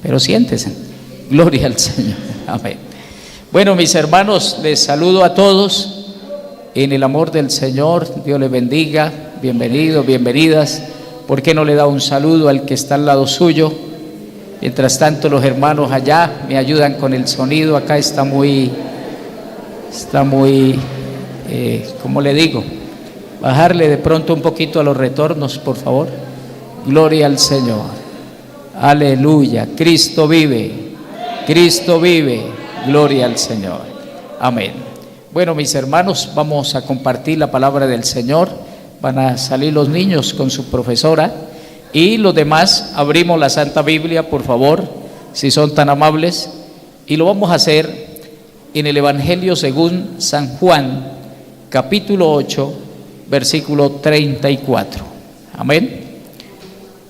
pero siéntese. Gloria al Señor. Amén. Bueno, mis hermanos, les saludo a todos en el amor del Señor. Dios les bendiga. Bienvenidos, bienvenidas. ¿Por qué no le da un saludo al que está al lado suyo? Mientras tanto, los hermanos allá me ayudan con el sonido. Acá está muy, ¿cómo le digo? Bajarle de pronto un poquito a los retornos, por favor. Gloria al Señor. Aleluya. Cristo vive. Cristo vive. Gloria al Señor. Amén. Bueno, mis hermanos, vamos a compartir la palabra del Señor. Van a salir los niños con su profesora y los demás abrimos la Santa Biblia, por favor, si son tan amables, y lo vamos a hacer en el Evangelio según San Juan, capítulo 8, versículo 34. Amén.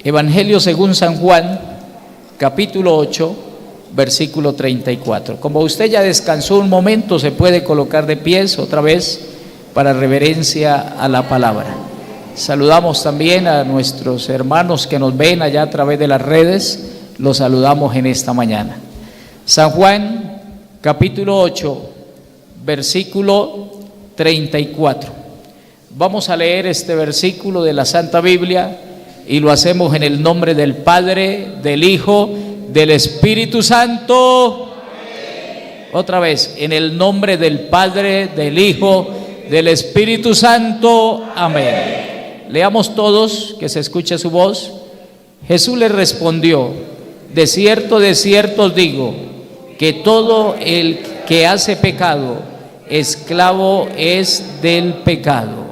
Evangelio según San Juan, capítulo 8, versículo 34. Como usted ya descansó un momento, se puede colocar de pies otra vez para reverencia a la palabra. Saludamos también a nuestros hermanos que nos ven allá a través de las redes. Los saludamos en esta mañana. San Juan, capítulo 8, versículo 34. Vamos a leer este versículo de la Santa Biblia y lo hacemos en el nombre del Padre, del Hijo, del Espíritu Santo. Amén. Otra vez, en el nombre del Padre, del Hijo, del Espíritu Santo. Amén. Leamos todos, que se escuche su voz. Jesús le respondió: de cierto os digo, que todo el que hace pecado, esclavo es del pecado.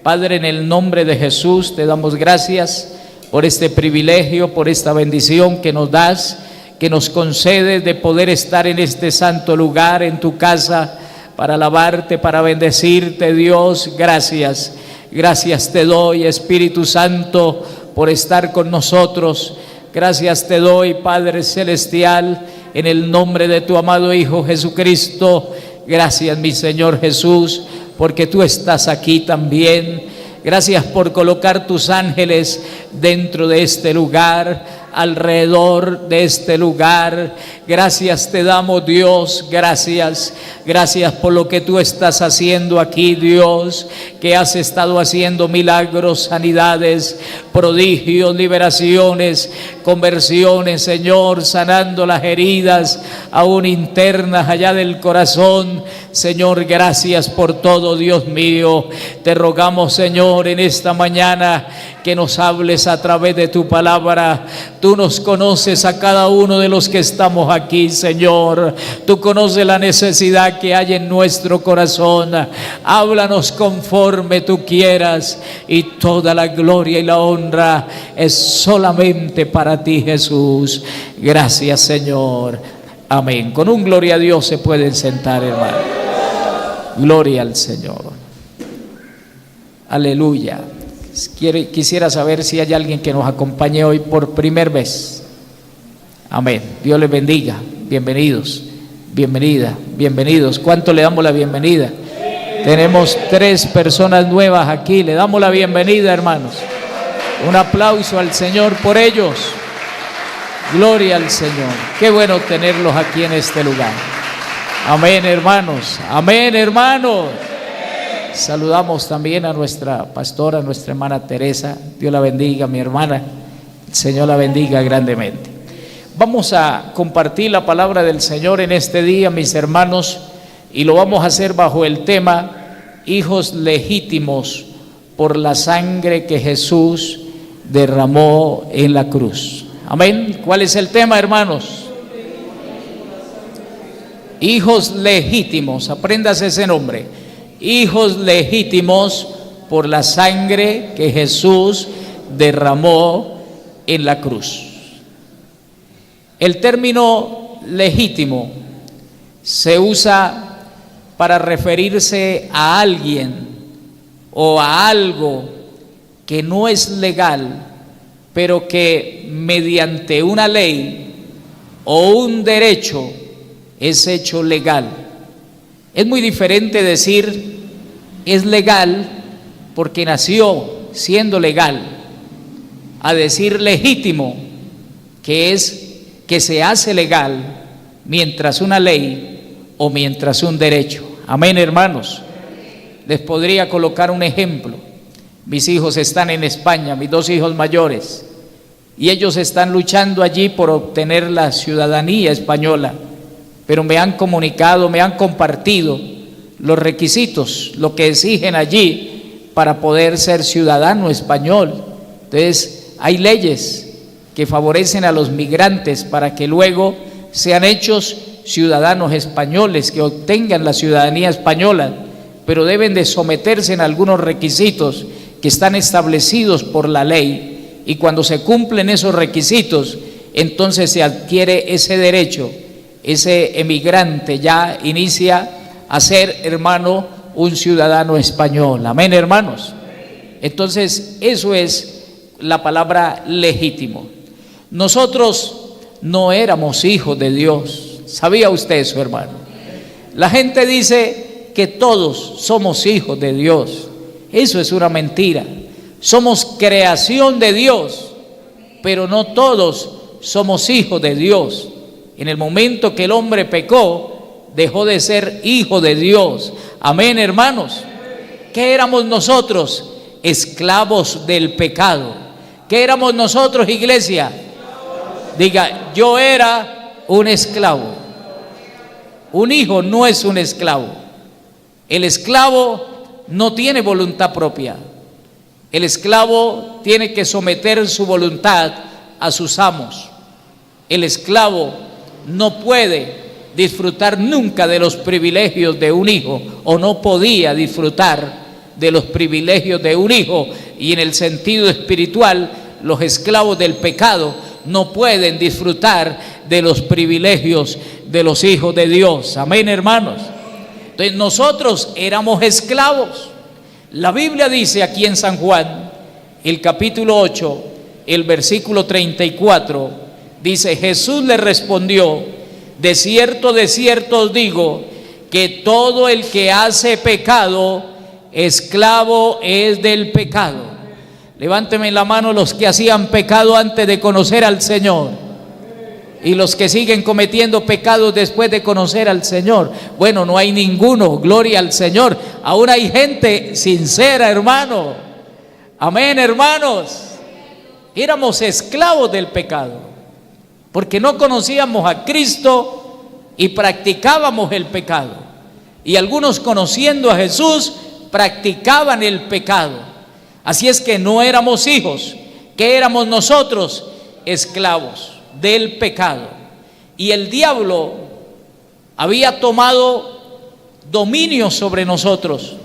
Padre, en el nombre de Jesús te damos gracias por este privilegio, por esta bendición que nos das, que nos concedes de poder estar en este santo lugar, en tu casa, para alabarte, para bendecirte. Dios, gracias. Gracias te doy, Espíritu Santo, por estar con nosotros. Gracias te doy, Padre Celestial, en el nombre de tu amado Hijo Jesucristo. Gracias, mi Señor Jesús, porque tú estás aquí también. Gracias por colocar tus ángeles dentro de este lugar, alrededor de este lugar. Gracias te damos, Dios, gracias por lo que tú estás haciendo aquí, Dios, que has estado haciendo milagros, sanidades, prodigios, liberaciones, conversiones, Señor, sanando las heridas aún internas allá del corazón. Señor, gracias por todo, Dios mío. Te rogamos, Señor, en esta mañana que nos hables a través de tu palabra. Tú nos conoces a cada uno de los que estamos aquí, Señor. Tú conoces la necesidad que hay en nuestro corazón. Háblanos conforme tú quieras, y toda la gloria y la honra es solamente para ti, Jesús. Gracias, Señor. Amén. Con un gloria a Dios se pueden sentar, hermano. Gloria al Señor. Aleluya. Quisiera saber si hay alguien que nos acompañe hoy por primera vez. Amén. Dios les bendiga. Bienvenidos, bienvenida, bienvenidos. ¿Cuánto le damos la bienvenida? Tenemos 3 personas nuevas aquí. Le damos la bienvenida, hermanos. Un aplauso al Señor por ellos. Gloria al Señor. Qué bueno tenerlos aquí en este lugar. Amén, hermanos. Amén, hermanos. Saludamos también a nuestra pastora, nuestra hermana Teresa. Dios la bendiga, mi hermana. El Señor la bendiga grandemente. Vamos a compartir la palabra del Señor en este día, mis hermanos, y lo vamos a hacer bajo el tema: hijos legítimos por la sangre que Jesús derramó en la cruz. Amén. ¿Cuál es el tema, hermanos? Hijos legítimos. Apréndase ese nombre. Hijos legítimos por la sangre que Jesús derramó en la cruz. El término legítimo se usa para referirse a alguien o a algo que no es legal, pero que mediante una ley o un derecho es hecho legal. Es muy diferente decir es legal porque nació siendo legal, a decir legítimo, que que se hace legal mientras una ley o mientras un derecho. Amén, hermanos. Les podría colocar un ejemplo. Mis hijos están en España, mis 2 hijos mayores, y ellos están luchando allí por obtener la ciudadanía española, pero me han comunicado, me han compartido los requisitos, lo que exigen allí para poder ser ciudadano español. Entonces, hay leyes que favorecen a los migrantes para que luego sean hechos ciudadanos españoles, que obtengan la ciudadanía española, pero deben de someterse en algunos requisitos que están establecidos por la ley, y cuando se cumplen esos requisitos, entonces se adquiere ese derecho. Ese emigrante ya inicia a ser, hermano, un ciudadano español. Amén, hermanos. Entonces, eso es la palabra legítimo. Nosotros no éramos hijos de Dios. ¿Sabía usted eso, hermano? La gente dice que todos somos hijos de Dios. Eso es una mentira. Somos creación de Dios, pero no todos somos hijos de Dios. En el momento que el hombre pecó, dejó de ser hijo de Dios. Amén, hermanos. ¿Qué éramos nosotros? Esclavos del pecado. ¿Qué éramos nosotros, iglesia? Diga, yo era un esclavo. Un hijo no es un esclavo. El esclavo no tiene voluntad propia. El esclavo tiene que someter su voluntad a sus amos. El esclavo no puede disfrutar nunca de los privilegios de un hijo, o no podía disfrutar de los privilegios de un hijo. Y en el sentido espiritual, los esclavos del pecado no pueden disfrutar de los privilegios de los hijos de Dios. Amén, hermanos. Entonces nosotros éramos esclavos. La Biblia dice aquí en San Juan, el capítulo 8, el versículo 34, dice: Jesús le respondió: de cierto os digo, que todo el que hace pecado, esclavo es del pecado. Levánteme la mano los que hacían pecado antes de conocer al Señor, y los que siguen cometiendo pecados después de conocer al Señor. Bueno, no hay ninguno, gloria al Señor. Aún hay gente sincera, hermano. Amén, hermanos. Éramos esclavos del pecado, porque no conocíamos a Cristo y practicábamos el pecado. Y algunos, conociendo a Jesús, practicaban el pecado. Así es que no éramos hijos. ¿Qué éramos nosotros? Esclavos del pecado. Y el diablo había tomado dominio sobre nosotros.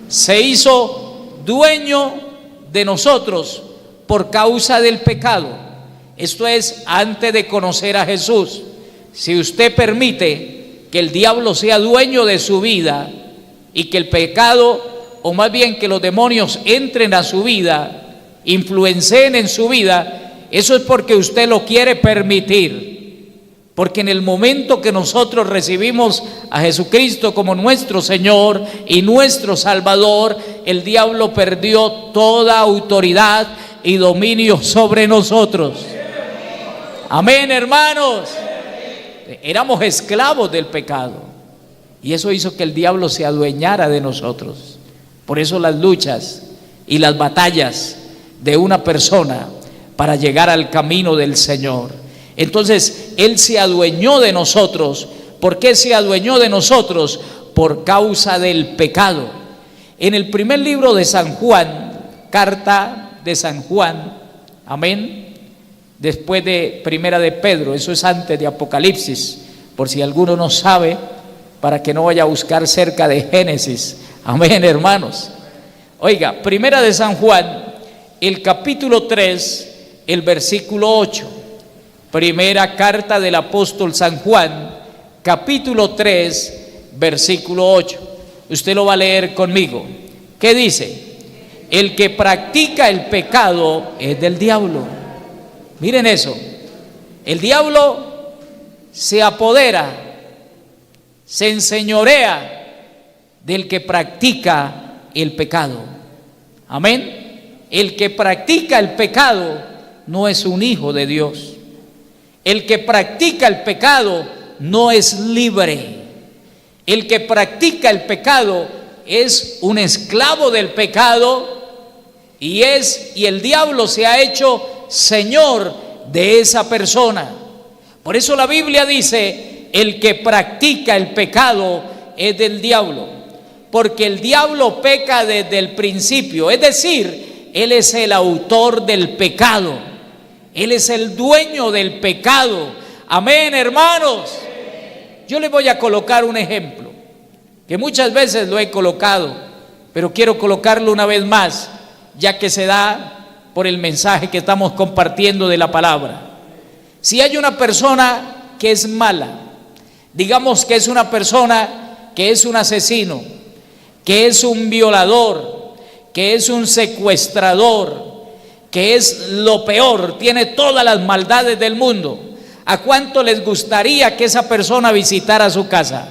Se hizo dueño de nosotros por causa del pecado. Esto es antes de conocer a Jesús. Si usted permite que el diablo sea dueño de su vida y que el pecado, o más bien que los demonios entren a su vida, influencien en su vida, eso es porque usted lo quiere permitir. Porque en el momento que nosotros recibimos a Jesucristo como nuestro Señor y nuestro Salvador, el diablo perdió toda autoridad y dominio sobre nosotros. Amén, hermanos. Éramos esclavos del pecado, y eso hizo que el diablo se adueñara de nosotros. Por eso las luchas y las batallas de una persona para llegar al camino del Señor. Entonces, Él se adueñó de nosotros. ¿Por qué se adueñó de nosotros? Por causa del pecado. En el primer libro de San Juan, carta de San Juan, amén, después de Primera de Pedro, eso es antes de Apocalipsis, por si alguno no sabe, para que no vaya a buscar cerca de Génesis. Amén, hermanos. Oiga, Primera de San Juan, el capítulo 3, el versículo 8. Primera carta del apóstol San Juan, capítulo 3, versículo 8. Usted lo va a leer conmigo. ¿Qué dice? El que practica el pecado es del diablo. Miren eso. El diablo se apodera, se enseñorea del que practica el pecado. Amén. El que practica el pecado no es un hijo de Dios. El que practica el pecado no es libre. El que practica el pecado es un esclavo del pecado y el diablo se ha hecho señor de esa persona. Por eso la Biblia dice: el que practica el pecado es del diablo, porque el diablo peca desde el principio, es decir, él es el autor del pecado, él es el dueño del pecado. Amén, hermanos. Yo les voy a colocar un ejemplo que muchas veces lo he colocado, pero quiero colocarlo una vez más, ya que se da por el mensaje que estamos compartiendo de la palabra. Si hay una persona que es mala, digamos que es una persona que es un asesino, que es un violador, que es un secuestrador, que es lo peor, tiene todas las maldades del mundo, ¿a cuánto les gustaría que esa persona visitara su casa?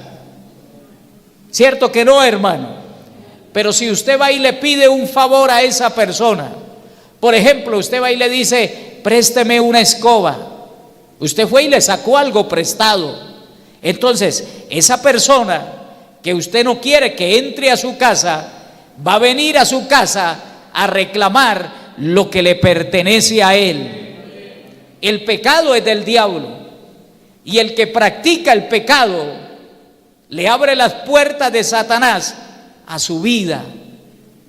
¿Cierto que no, hermano? Pero si usted va y le pide un favor a esa persona, por ejemplo, usted va y le dice: présteme una escoba. Usted fue y le sacó algo prestado. Entonces, esa persona que usted no quiere que entre a su casa, va a venir a su casa a reclamar lo que le pertenece a él. El pecado es del diablo, y el que practica el pecado le abre las puertas de Satanás a su vida,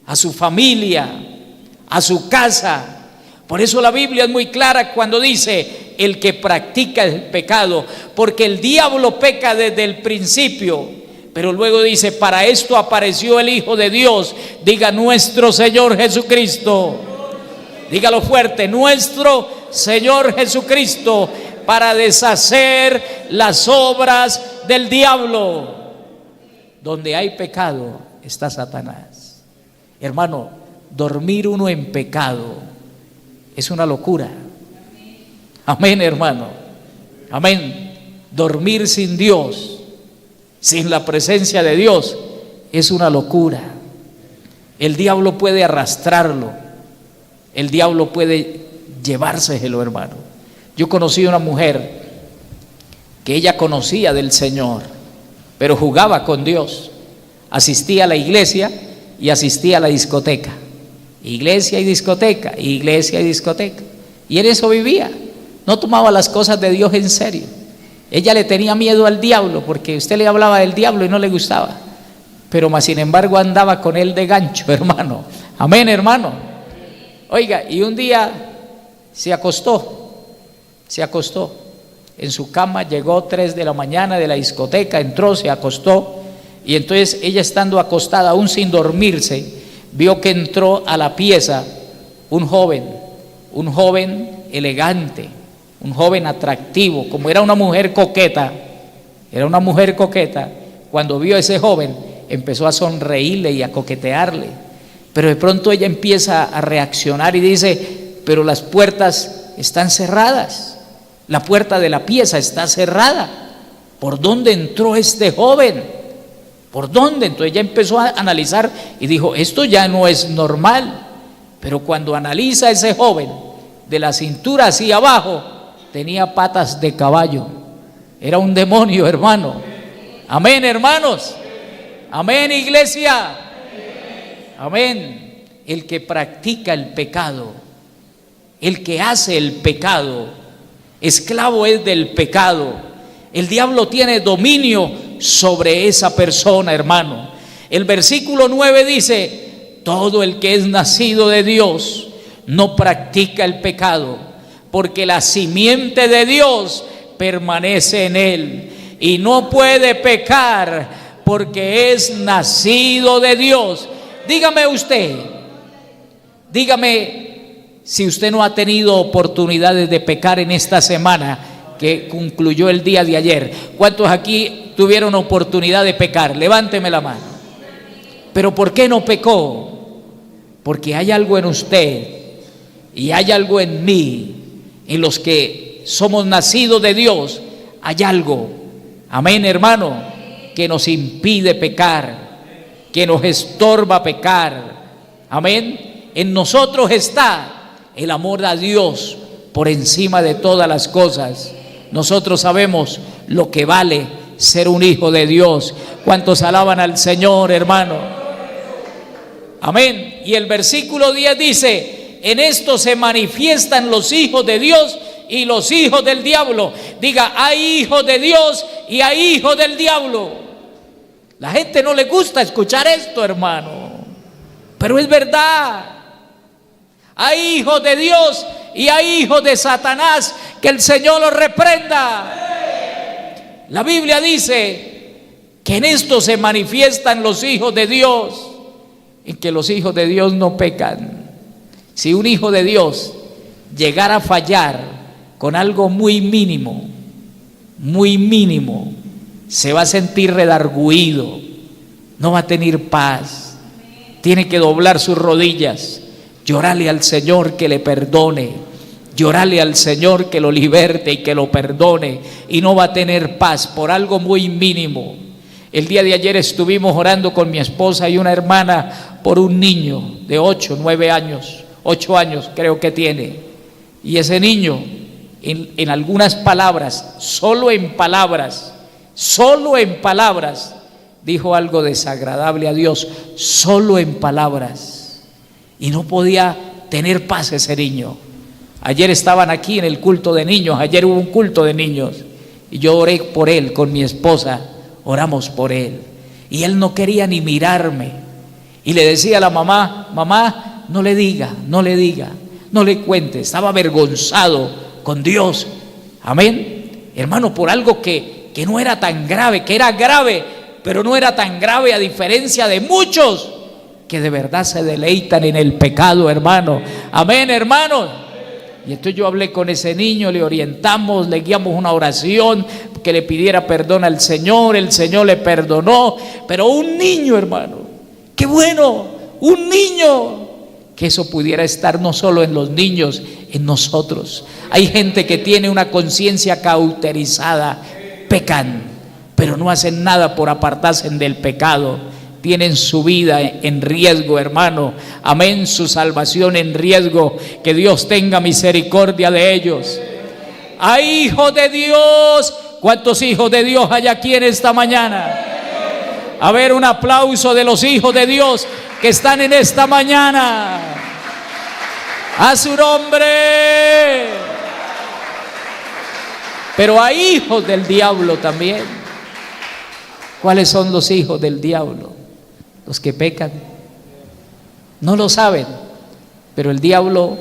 a su familia, a su casa. Por eso la Biblia es muy clara cuando dice: el que practica el pecado, porque el diablo peca desde el principio, pero luego dice: para esto apareció el Hijo de Dios. Diga: nuestro Señor Jesucristo. Dígalo fuerte: nuestro Señor Jesucristo, para deshacer las obras del diablo. Donde hay pecado está Satanás. Hermano, dormir uno en pecado es una locura. Amén, hermano. Amén. Dormir sin Dios, sin la presencia de Dios, es una locura. El diablo puede arrastrarlo, el diablo puede llevárselo, hermano. Yo conocí una mujer que ella conocía del Señor, pero jugaba con Dios. Asistía a la iglesia y asistía a la discoteca. Iglesia y discoteca, iglesia y discoteca. Y en eso vivía. No tomaba las cosas de Dios en serio. Ella le tenía miedo al diablo, porque usted le hablaba del diablo y no le gustaba. Pero más sin embargo andaba con él de gancho, hermano. Amén, hermano. Oiga, y un día se acostó. En su cama, llegó 3 de la mañana de la discoteca, entró, se acostó, y entonces ella, estando acostada aún sin dormirse, vio que entró a la pieza un joven elegante, un joven atractivo. Como era una mujer coqueta, cuando vio a ese joven empezó a sonreírle y a coquetearle, pero de pronto ella empieza a reaccionar y dice: pero las puertas están cerradas. La puerta de la pieza está cerrada. ¿Por dónde entró este joven? ¿Por dónde? Entonces ella empezó a analizar y dijo: esto ya no es normal. Pero cuando analiza a ese joven, de la cintura hacia abajo, tenía patas de caballo. Era un demonio, hermano. Amén, hermanos. Amén, iglesia. Amén. El que practica el pecado, el que hace el pecado, esclavo es del pecado. El diablo tiene dominio sobre esa persona, hermano. El versículo 9 dice: todo el que es nacido de Dios no practica el pecado, porque la simiente de Dios permanece en él, y no puede pecar porque es nacido de Dios. Dígame usted, dígame si usted no ha tenido oportunidades de pecar en esta semana que concluyó el día de ayer. ¿Cuántos aquí tuvieron oportunidad de pecar? Levánteme la mano. ¿Pero por qué no pecó? Porque hay algo en usted y hay algo en mí, en los que somos nacidos de Dios. Hay algo, amén, hermano, que nos impide pecar, que nos estorba pecar. Amén. En nosotros está el amor a Dios por encima de todas las cosas. nosotros sabemos lo que vale ser un hijo de Dios. ¿Cuántos alaban al Señor, hermano? Amén. Y el versículo 10 dice: en esto se manifiestan los hijos de Dios y los hijos del diablo. Diga, hay hijos de Dios y hay hijos del diablo. La gente no le gusta escuchar esto, hermano, pero es verdad. Hay hijos de Dios y hay hijos de Satanás. Que el Señor los reprenda. La Biblia dice que en esto se manifiestan los hijos de Dios y que los hijos de Dios no pecan. Si un hijo de Dios llegara a fallar con algo muy mínimo, se va a sentir redarguido, no va a tener paz. Tiene que doblar sus rodillas, llorarle al Señor que le perdone, llorarle al Señor que lo liberte y que lo perdone, y no va a tener paz por algo muy mínimo. El día de ayer estuvimos orando con mi esposa y una hermana por un niño de 8 años creo que tiene, y ese niño en algunas palabras, solo en palabras, dijo algo desagradable a Dios, solo en palabras, y no podía tener paz ese niño. Ayer estaban aquí en el culto de niños, ayer hubo un culto de niños, y yo oré por él con mi esposa, oramos por él, y él no quería ni mirarme, y le decía a la mamá: mamá, no le diga, no le cuente. Estaba avergonzado con Dios. Amén, hermano, por algo que no era tan grave, que era grave, pero no era tan grave, a diferencia de muchos que de verdad se deleitan en el pecado, hermano. Amén, hermano. Y entonces yo hablé con ese niño, le orientamos, le guiamos una oración que le pidiera perdón al Señor. El Señor le perdonó. Pero un niño, hermano, qué bueno, un niño, que eso pudiera estar no solo en los niños, en nosotros. Hay gente que tiene una conciencia cauterizada, pecan, pero no hacen nada por apartarse del pecado. Tienen su vida en riesgo, hermano. Amén, su salvación en riesgo. Que Dios tenga misericordia de ellos. Hay hijos de Dios. ¿Cuántos hijos de Dios hay aquí en esta mañana? A ver, un aplauso de los hijos de Dios que están en esta mañana. A su nombre. Pero hay hijos del diablo también. ¿Cuáles son los hijos del diablo? Los que pecan. No lo saben, pero el diablo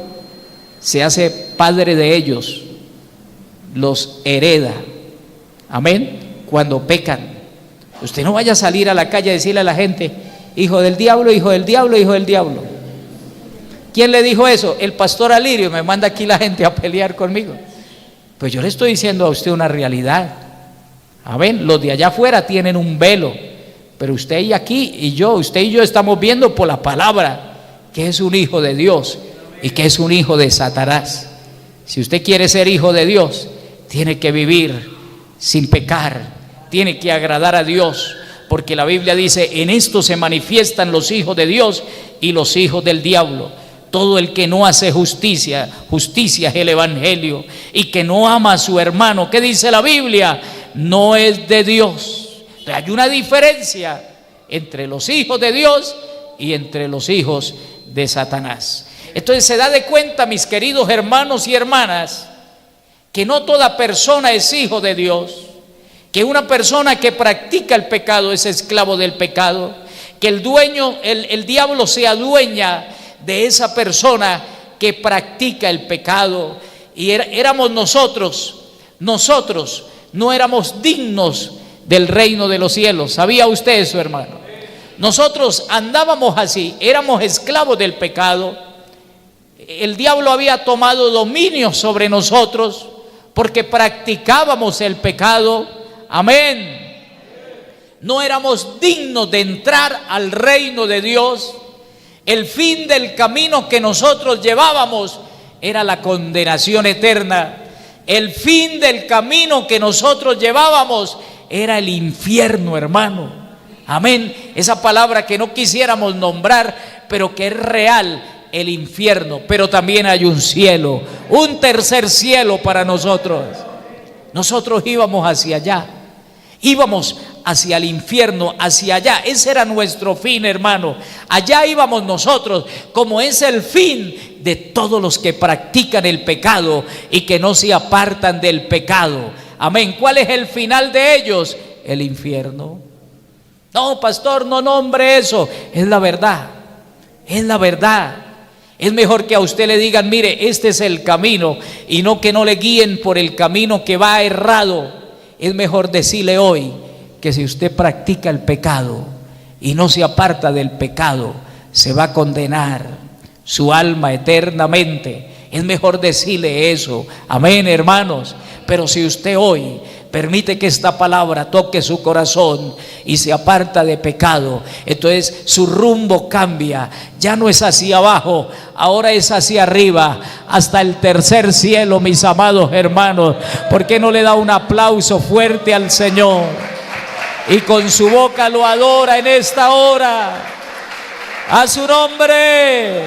se hace padre de ellos, los hereda. Amén. Cuando pecan, usted no vaya a salir a la calle a decirle a la gente: hijo del diablo, hijo del diablo, hijo del diablo. ¿Quién le dijo eso? El pastor Alirio. Me manda aquí la gente a pelear conmigo. Pues yo le estoy diciendo a usted una realidad. Amén. Los de allá afuera tienen un velo, pero usted y aquí y yo, usted y yo estamos viendo por la palabra que es un hijo de Dios y que es un hijo de Satanás. Si usted quiere ser hijo de Dios, tiene que vivir sin pecar, tiene que agradar a Dios, porque la Biblia dice: en esto se manifiestan los hijos de Dios y los hijos del diablo. Todo el que no hace justicia es el evangelio, y que no ama a su hermano, ¿qué dice la Biblia? No es de Dios. Hay una diferencia entre los hijos de Dios y entre los hijos de Satanás. Entonces se da de cuenta, mis queridos hermanos y hermanas, que no toda persona es hijo de Dios, que una persona que practica el pecado es esclavo del pecado, que el diablo se adueña de esa persona que practica el pecado. Y éramos nosotros no éramos dignos del reino de los cielos. ¿Sabía usted eso, hermano? Nosotros andábamos así, éramos esclavos del pecado. El diablo había tomado dominio sobre nosotros porque practicábamos el pecado. Amén. No éramos dignos de entrar al reino de Dios. El fin del camino que nosotros llevábamos era la condenación eterna. El fin del camino que nosotros llevábamos era el infierno, hermano. Amén. Esa palabra que no quisiéramos nombrar, pero que es real, el infierno. Pero también hay un cielo, un tercer cielo para nosotros. nosotros íbamos hacia allá, íbamos hacia el infierno, hacia allá. Ese era nuestro fin, hermano. Allá íbamos nosotros, como es el fin de todos los que practican el pecado y que no se apartan del pecado. Amén. ¿Cuál es el final de ellos? El infierno. No, pastor, no nombre eso. Es la verdad. Es la verdad. Es mejor que a usted le digan, mire, este es el camino, y no que no le guíen por el camino que va errado. Es mejor decirle hoy que si usted practica el pecado y no se aparta del pecado, se va a condenar su alma eternamente. Es mejor decirle eso. Amén, hermanos. Pero si usted hoy permite que esta palabra toque su corazón y se aparta de pecado, entonces su rumbo cambia. Ya no es hacia abajo, ahora es hacia arriba, hasta el tercer cielo, mis amados hermanos. ¿Por qué no le da un aplauso fuerte al Señor? Y con su boca lo adora en esta hora. A su nombre.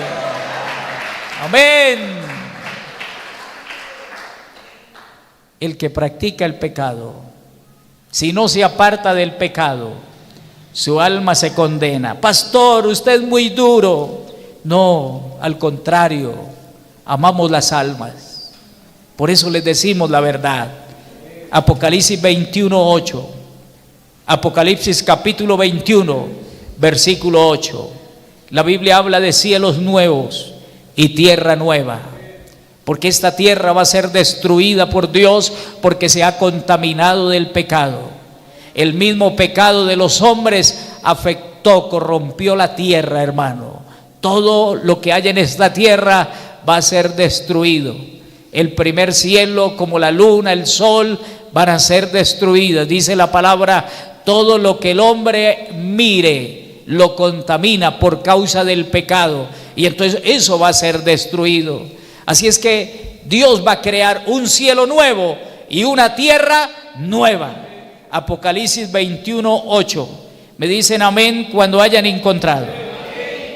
Amén. El que practica el pecado, si no se aparta del pecado, su alma se condena. Pastor, usted es muy duro. No, al contrario, amamos las almas. Por eso les decimos la verdad. Apocalipsis 21:8. Apocalipsis capítulo 21, versículo 8. La Biblia habla de cielos nuevos y tierra nueva. Porque esta tierra va a ser destruida por Dios, porque se ha contaminado del pecado. El mismo pecado de los hombres afectó, corrompió la tierra, hermano. Todo lo que hay en esta tierra va a ser destruido. El primer cielo, como la luna, el sol, van a ser destruidos. Dice la palabra, todo lo que el hombre mire lo contamina por causa del pecado. Y entonces eso va a ser destruido. Así es que Dios va a crear un cielo nuevo y una tierra nueva. Apocalipsis 21:8. Me dicen amén cuando hayan encontrado.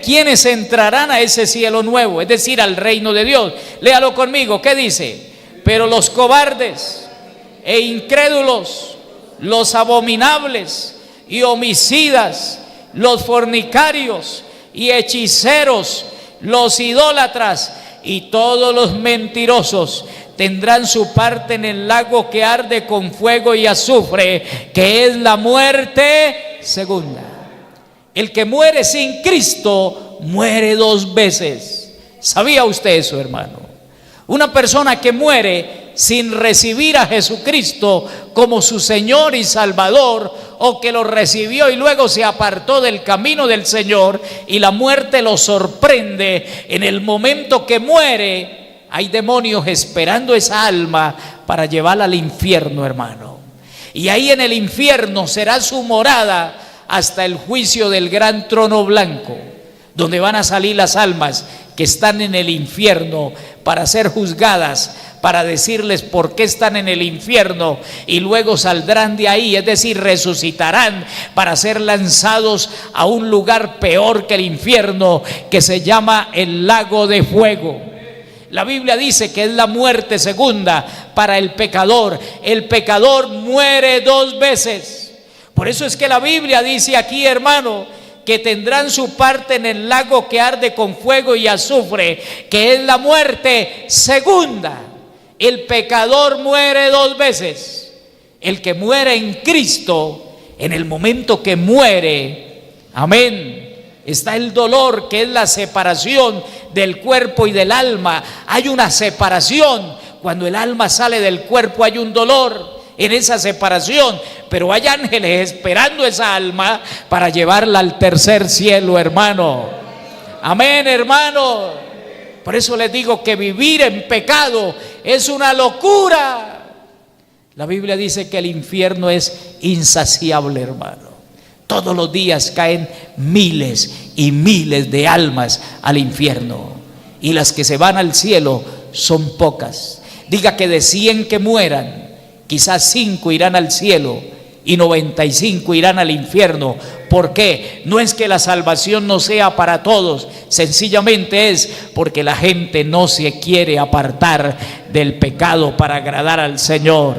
¿Quiénes entrarán a ese cielo nuevo? Es decir, al reino de Dios. Léalo conmigo, ¿qué dice? Pero los cobardes e incrédulos, los abominables y homicidas, los fornicarios y hechiceros, los idólatras y todos los mentirosos tendrán su parte en el lago que arde con fuego y azufre, que es la muerte segunda. El que muere sin Cristo muere dos veces. ¿Sabía usted eso, hermano? Una persona que muere sin recibir a Jesucristo como su Señor y Salvador, o que lo recibió y luego se apartó del camino del Señor y la muerte lo sorprende en el momento que muere, hay demonios esperando esa alma para llevarla al infierno, hermano. Y ahí en el infierno será su morada hasta el juicio del gran trono blanco, donde van a salir las almas que están en el infierno para ser juzgadas, para decirles por qué están en el infierno, y luego saldrán de ahí, es decir, resucitarán para ser lanzados a un lugar peor que el infierno, que se llama el lago de fuego. La Biblia dice que es la muerte segunda para el pecador. El pecador muere dos veces. Por eso es que la Biblia dice aquí, hermano, que tendrán su parte en el lago que arde con fuego y azufre, que es la muerte segunda. El pecador muere dos veces. El que muere en Cristo, en el momento que muere, amén, está el dolor, que es la separación del cuerpo y del alma. Hay una separación. Cuando el alma sale del cuerpo hay un dolor en esa separación, pero hay ángeles esperando esa alma para llevarla al tercer cielo, hermano. Amén, hermano. Por eso les digo que vivir en pecado es una locura. La Biblia dice que el infierno es insaciable, hermano. Todos los días caen miles y miles de almas al infierno, y las que se van al cielo son pocas. Diga que de 100 que mueran, quizás 5 irán al cielo y 95 irán al infierno. ¿Por qué? No es que la salvación no sea para todos, sencillamente es porque la gente no se quiere apartar del pecado para agradar al Señor.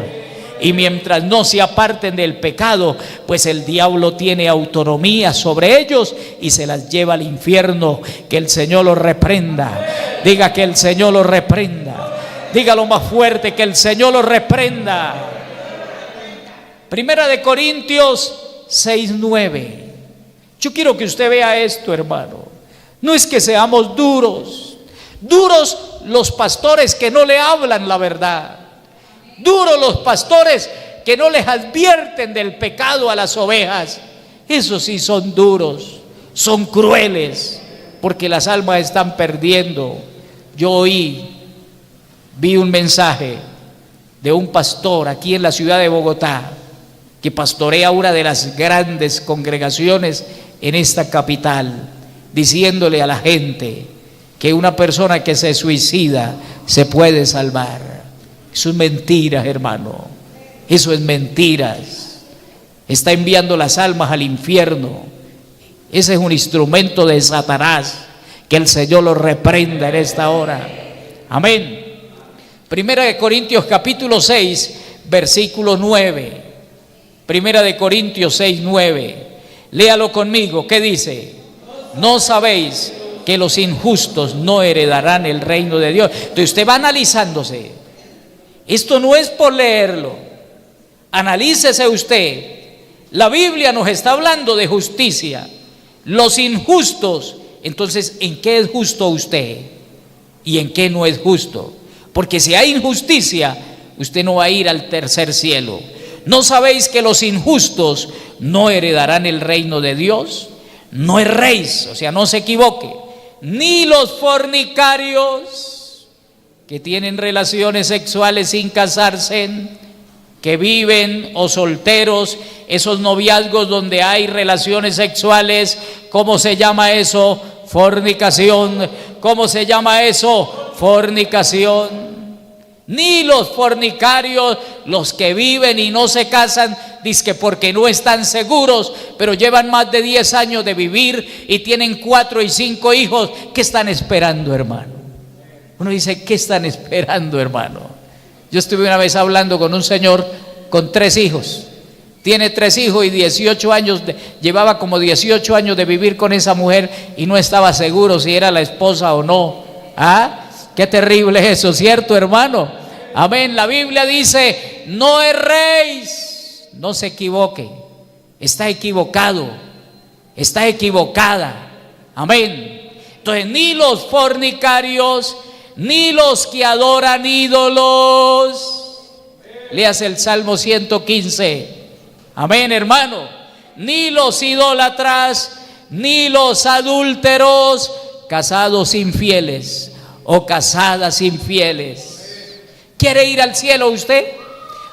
Y mientras no se aparten del pecado, pues el diablo tiene autonomía sobre ellos y se las lleva al infierno. Que el Señor los reprenda. Diga que el Señor los reprenda. Dígalo más fuerte, que el Señor los reprenda. Primera de Corintios 6:9. Yo quiero que usted vea esto, hermano. No es que seamos duros los pastores que no le hablan la verdad, duros los pastores que no les advierten del pecado a las ovejas. Esos sí son duros, son crueles, porque las almas están perdiendo. Yo vi un mensaje de un pastor aquí en la ciudad de Bogotá, que pastorea una de las grandes congregaciones en esta capital, diciéndole a la gente que una persona que se suicida se puede salvar. Eso es mentiras, hermano. Eso es mentiras. Está enviando las almas al infierno. Ese es un instrumento de Satanás. Que el Señor lo reprenda en esta hora. Amén. Primera de Corintios capítulo 6, versículo 9. Primera de Corintios 6, 9. Léalo conmigo. ¿Qué dice? ¿No sabéis que los injustos no heredarán el reino de Dios? Entonces usted va analizándose. Esto no es por leerlo. Analícese usted. La Biblia nos está hablando de justicia. Los injustos, entonces, ¿en qué es justo usted? ¿Y en qué no es justo? Porque si hay injusticia, usted no va a ir al tercer cielo. ¿No sabéis que los injustos no heredarán el reino de Dios? No erréis, o sea, no se equivoque. Ni los fornicarios, que tienen relaciones sexuales sin casarse, que viven o solteros, esos noviazgos donde hay relaciones sexuales, ¿cómo se llama eso? Fornicación. ¿Cómo se llama eso? Fornicación. Ni los fornicarios, los que viven y no se casan, dizque porque no están seguros, pero llevan más de 10 años de vivir y tienen 4 y 5 hijos. ¿Qué están esperando, hermano? Uno dice, ¿qué están esperando, hermano? Yo estuve una vez hablando con un señor con 3 hijos. Tiene 3 hijos y 18 años, llevaba como 18 años de vivir con esa mujer y no estaba seguro si era la esposa o no. ¿Ah? Qué terrible es eso, ¿cierto, hermano? Amén. La Biblia dice, no erréis. No se equivoque. Está equivocado. Está equivocada. Amén. Entonces, ni los fornicarios, ni los que adoran ídolos. Léase el Salmo 115. Amén, hermano. Ni los idólatras, ni los adúlteros, casados infieles o casadas infieles. ¿Quiere ir al cielo usted?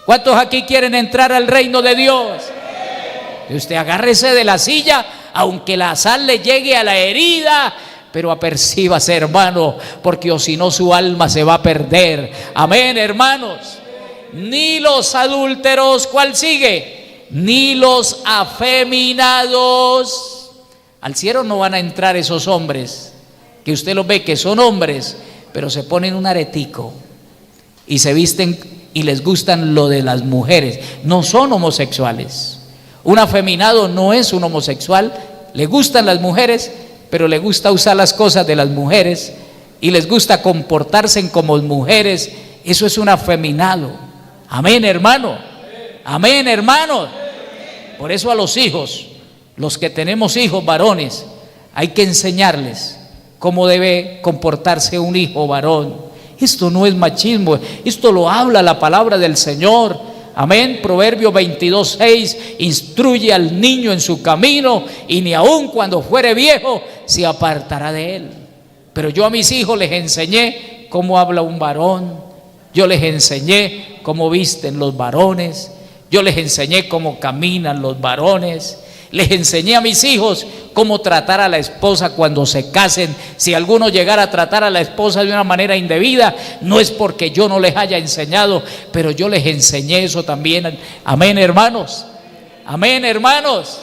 ¿Cuántos aquí quieren entrar al reino de Dios? Usted agárrese de la silla, aunque la sal le llegue a la herida, pero apercíbase, hermano, porque o si no su alma se va a perder. Amén, hermanos. Ni los adúlteros, ¿cuál sigue? Ni los afeminados. Al cielo no van a entrar esos hombres que usted los ve que son hombres, pero se ponen un aretico y se visten y les gustan lo de las mujeres. No son homosexuales. Un afeminado no es un homosexual. Le gustan las mujeres, pero le gusta usar las cosas de las mujeres y les gusta comportarse como mujeres. Eso es un afeminado. Amén, hermano. Amén, hermanos. Por eso a los hijos, los que tenemos hijos varones, hay que enseñarles cómo debe comportarse un hijo varón. Esto no es machismo, esto lo habla la palabra del Señor. Amén. Proverbio 22:6, instruye al niño en su camino y ni aun cuando fuere viejo se apartará de él. Pero yo a mis hijos les enseñé cómo habla un varón, yo les enseñé cómo visten los varones, yo les enseñé cómo caminan los varones. Les enseñé a mis hijos cómo tratar a la esposa cuando se casen. Si alguno llegara a tratar a la esposa de una manera indebida, no es porque yo no les haya enseñado, pero yo les enseñé eso también. Amén, hermanos. Amén, hermanos.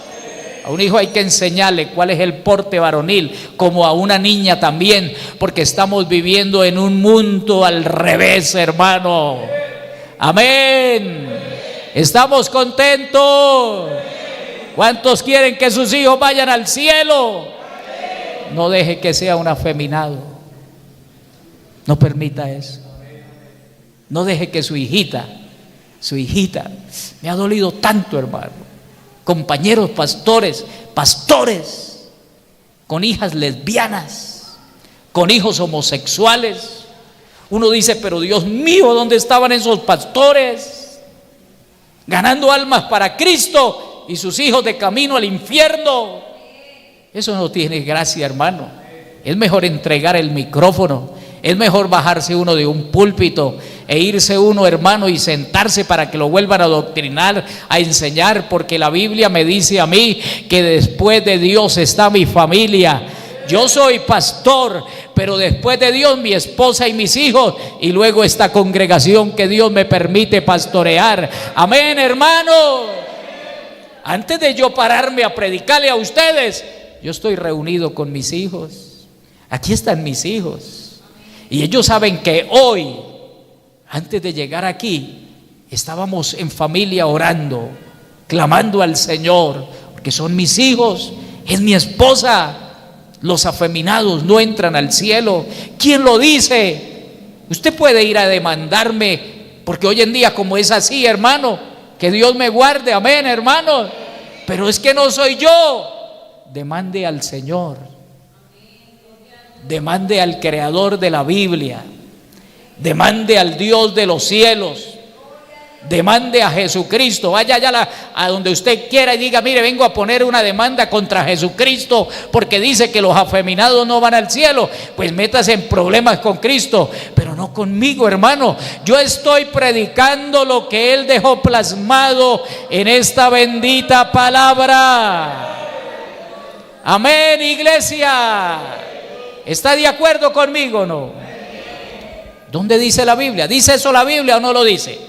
A un hijo hay que enseñarle cuál es el porte varonil, como a una niña también, porque estamos viviendo en un mundo al revés, hermano. Amén. ¿Estamos contentos? ¿Cuántos quieren que sus hijos vayan al cielo? No deje que sea un afeminado. No permita eso. No deje que su hijita, me ha dolido tanto, hermano. Compañeros pastores, con hijas lesbianas, con hijos homosexuales. Uno dice, pero Dios mío, ¿dónde estaban esos pastores? Ganando almas para Cristo y sus hijos de camino al infierno. Eso no tiene gracia, hermano. Es mejor entregar el micrófono, es mejor bajarse uno de un púlpito e irse uno, hermano, y sentarse para que lo vuelvan a adoctrinar, a enseñar, porque la Biblia me dice a mí que después de Dios está mi familia. Yo soy pastor, pero después de Dios mi esposa y mis hijos, y luego esta congregación que Dios me permite pastorear. Amén, hermano. Antes de yo pararme a predicarle a ustedes, yo estoy reunido con mis hijos. Aquí están mis hijos, y ellos saben que hoy, antes de llegar aquí, estábamos en familia orando, clamando al Señor, porque son mis hijos, es mi esposa. Los afeminados no entran al cielo. ¿Quién lo dice? Usted puede ir a demandarme, porque hoy en día como es así, hermano, que Dios me guarde, amén, hermano, pero es que no soy yo. Demande al Señor, demande al creador de la Biblia, demande al Dios de los cielos, demande a Jesucristo. Vaya allá a donde usted quiera y diga, mire, vengo a poner una demanda contra Jesucristo porque dice que los afeminados no van al cielo. Pues métase en problemas con Cristo, pero no conmigo, hermano. Yo estoy predicando lo que Él dejó plasmado en esta bendita palabra. Amén, iglesia. ¿Está de acuerdo conmigo o no? ¿Dónde dice la Biblia? ¿Dice eso la Biblia o no lo dice?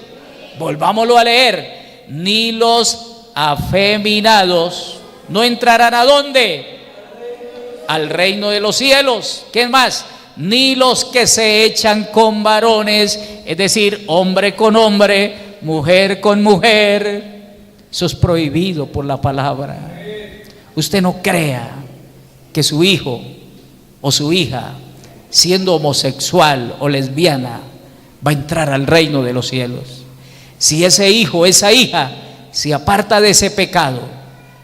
Volvámoslo a leer. Ni los afeminados no entrarán ¿a dónde? Al reino de los cielos. ¿Qué más? Ni los que se echan con varones, es decir, hombre con hombre, mujer con mujer. Eso es prohibido por la palabra. Usted no crea que su hijo o su hija, siendo homosexual o lesbiana, va a entrar al reino de los cielos. Si ese hijo o esa hija se aparta de ese pecado,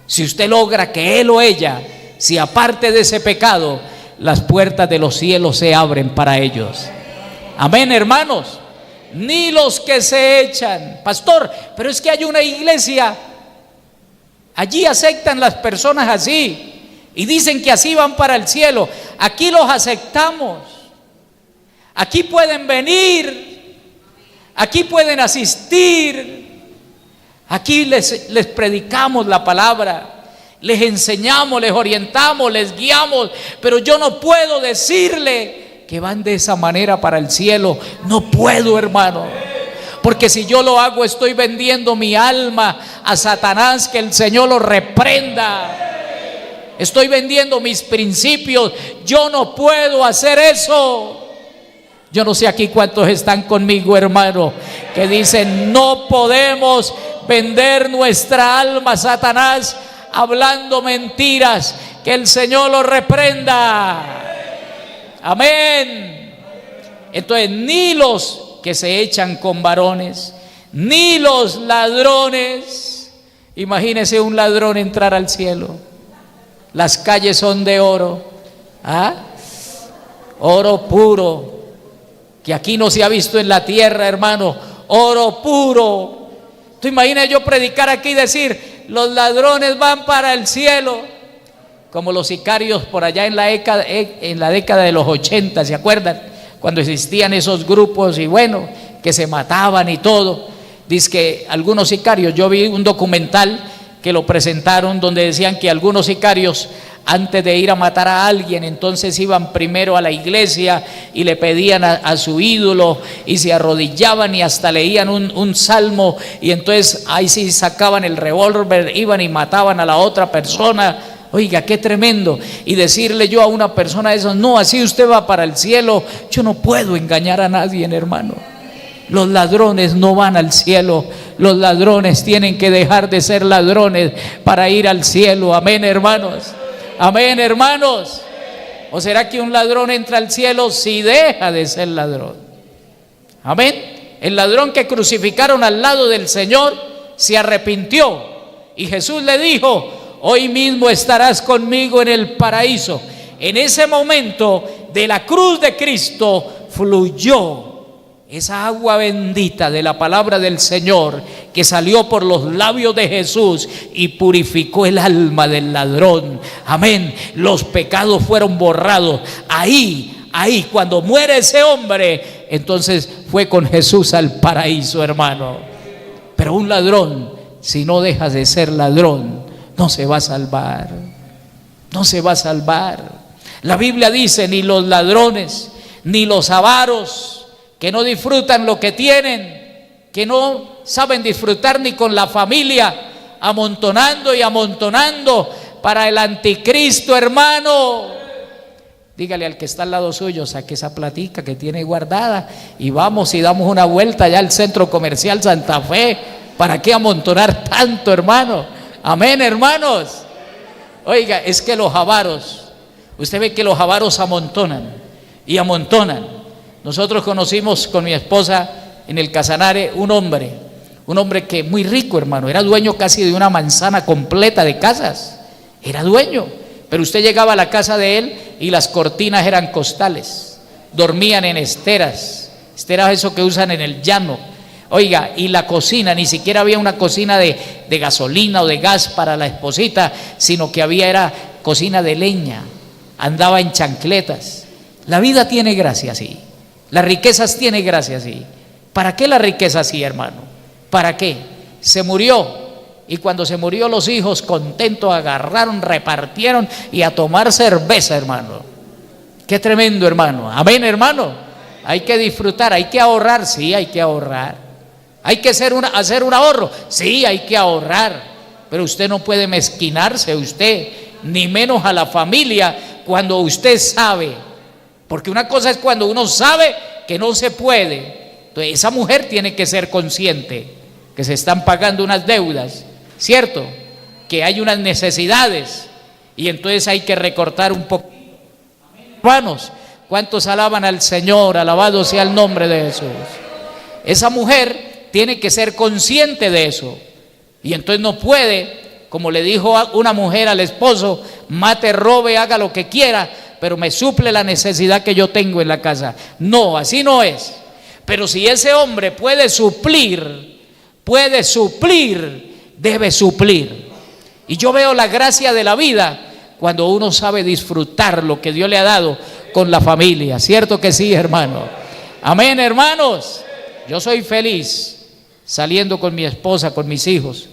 si usted logra que él o ella se aparte de ese pecado, las puertas de los cielos se abren para ellos. Amén, hermanos. Ni los que se echan. Pastor, pero es que hay una iglesia, allí aceptan las personas así y dicen que así van para el cielo. Aquí los aceptamos, aquí pueden venir, aquí pueden asistir, aquí les predicamos la palabra, les enseñamos, les orientamos, les guiamos, pero yo no puedo decirle que van de esa manera para el cielo. No puedo, hermano, porque si yo lo hago estoy vendiendo mi alma a Satanás, que el Señor lo reprenda. Estoy vendiendo mis principios. Yo no puedo hacer eso. Yo no sé aquí cuántos están conmigo, hermano, que dicen, no podemos vender nuestra alma a Satanás hablando mentiras. Que el Señor lo reprenda. Amén. Entonces, ni los que se echan con varones, ni los ladrones. Imagínese un ladrón entrar al cielo. Las calles son de oro, oro puro, que aquí no se ha visto en la tierra, hermano. Oro puro. ¿Tú imaginas yo predicar aquí y decir, los ladrones van para el cielo? Como los sicarios por allá en la década de los 80, ¿se acuerdan? Cuando existían esos grupos y bueno, que se mataban y todo. Dice que algunos sicarios, yo vi un documental que lo presentaron donde decían que algunos sicarios, antes de ir a matar a alguien, entonces iban primero a la iglesia y le pedían a su ídolo y se arrodillaban y hasta leían un salmo, y entonces ahí sí sacaban el revólver, iban y mataban a la otra persona. Oiga, qué tremendo. Y decirle yo a una persona de esas, no, así usted va para el cielo. Yo no puedo engañar a nadie, hermano. Los ladrones no van al cielo. Los ladrones tienen que dejar de ser ladrones para ir al cielo. Amén, hermanos. Amén, hermanos. ¿O será que un ladrón entra al cielo si deja de ser ladrón? Amén. El ladrón que crucificaron al lado del Señor se arrepintió y Jesús le dijo: hoy mismo estarás conmigo en el paraíso. En ese momento de la cruz de Cristo fluyó esa agua bendita de la palabra del Señor que salió por los labios de Jesús y purificó el alma del ladrón. Amén. Los pecados fueron borrados. Ahí, cuando muere ese hombre, entonces fue con Jesús al paraíso, hermano. Pero un ladrón, si no deja de ser ladrón, no se va a salvar. No se va a salvar. La Biblia dice: ni los ladrones, ni los avaros, que no disfrutan lo que tienen, que no saben disfrutar ni con la familia, amontonando y amontonando para el anticristo, hermano. Dígale al que está al lado suyo: saque esa platica que tiene guardada y vamos y damos una vuelta allá al centro comercial Santa Fe. ¿Para qué amontonar tanto, hermano? Amén, hermanos. Oiga, es que los avaros, usted ve que los avaros amontonan y amontonan. Nosotros conocimos con mi esposa en el Casanare un hombre que muy rico, hermano, era dueño casi de una manzana completa de casas, era dueño, pero usted llegaba a la casa de él y las cortinas eran costales, dormían en esteras eso que usan en el llano. Oiga, y la cocina, ni siquiera había una cocina de gasolina o de gas para la esposita, sino que era cocina de leña, andaba en chancletas. La vida tiene gracia así. Las riquezas tienen gracia así. ¿Para qué la riqueza así, hermano? ¿Para qué? Se murió, y cuando se murió los hijos contentos agarraron, repartieron y a tomar cerveza, hermano. Qué tremendo, hermano. Amén, hermano. Hay que disfrutar, hay que ahorrar, sí, hay que ahorrar. Hay que hacer un ahorro, sí, hay que ahorrar. Pero usted no puede mezquinarse, usted, ni menos a la familia, cuando usted sabe. Porque una cosa es cuando uno sabe que no se puede. Entonces esa mujer tiene que ser consciente que se están pagando unas deudas, ¿cierto? Que hay unas necesidades y entonces hay que recortar un poco. Hermanos, ¿cuántos alaban al Señor? Alabado sea el nombre de Jesús. Esa mujer tiene que ser consciente de eso y entonces no puede, como le dijo una mujer al esposo: mate, robe, haga lo que quiera, pero me suple la necesidad que yo tengo en la casa. No, así no es. Pero si ese hombre puede suplir, debe suplir. Y yo veo la gracia de la vida cuando uno sabe disfrutar lo que Dios le ha dado con la familia. ¿Cierto que sí, hermano? Amén, hermanos. Yo soy feliz saliendo con mi esposa, con mis hijos.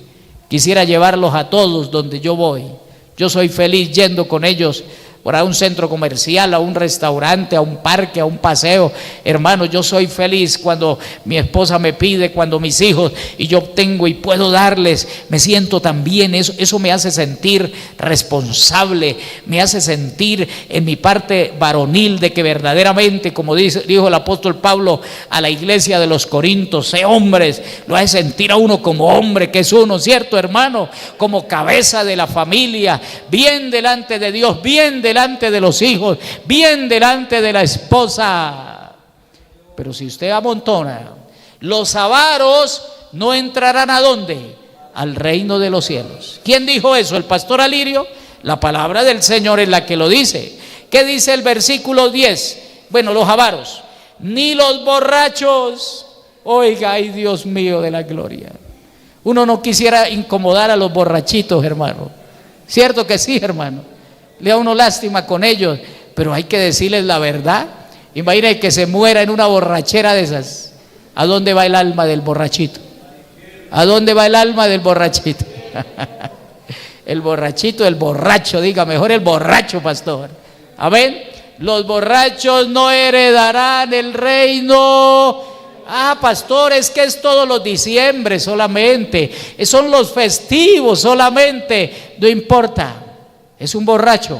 Quisiera llevarlos a todos donde yo voy. Yo soy feliz yendo con ellos a un centro comercial, a un restaurante, a un parque, a un paseo. Hermano, yo soy feliz cuando mi esposa me pide, cuando mis hijos, y yo tengo y puedo darles, me siento tan bien. Eso me hace sentir responsable, me hace sentir en mi parte varonil de que verdaderamente, como dijo el apóstol Pablo a la iglesia de los Corintios: sé hombres. Lo hace sentir a uno como hombre que es uno, ¿cierto, hermano? Como cabeza de la familia, bien delante de Dios, bien delante de los hijos, bien delante de la esposa. Pero si usted amontona, los avaros no entrarán ¿a dónde? Al reino de los cielos. ¿Quién dijo eso? ¿El pastor Alirio? La palabra del Señor es la que lo dice. ¿Qué dice el versículo 10? Bueno, los avaros, ni los borrachos. Oiga, ay Dios mío de la gloria. Uno no quisiera incomodar a los borrachitos, hermano. ¿Cierto que sí, hermano? Le da uno lástima con ellos, pero hay que decirles la verdad. Imagínate que se muera en una borrachera de esas. ¿A dónde va el alma del borrachito? ¿A dónde va el alma del borrachito? El borrachito, el borracho, diga mejor el borracho, pastor. Amén. Los borrachos no heredarán el reino. Ah, pastor, es que es todos los diciembre solamente, son los festivos solamente. No importa. Es un borracho,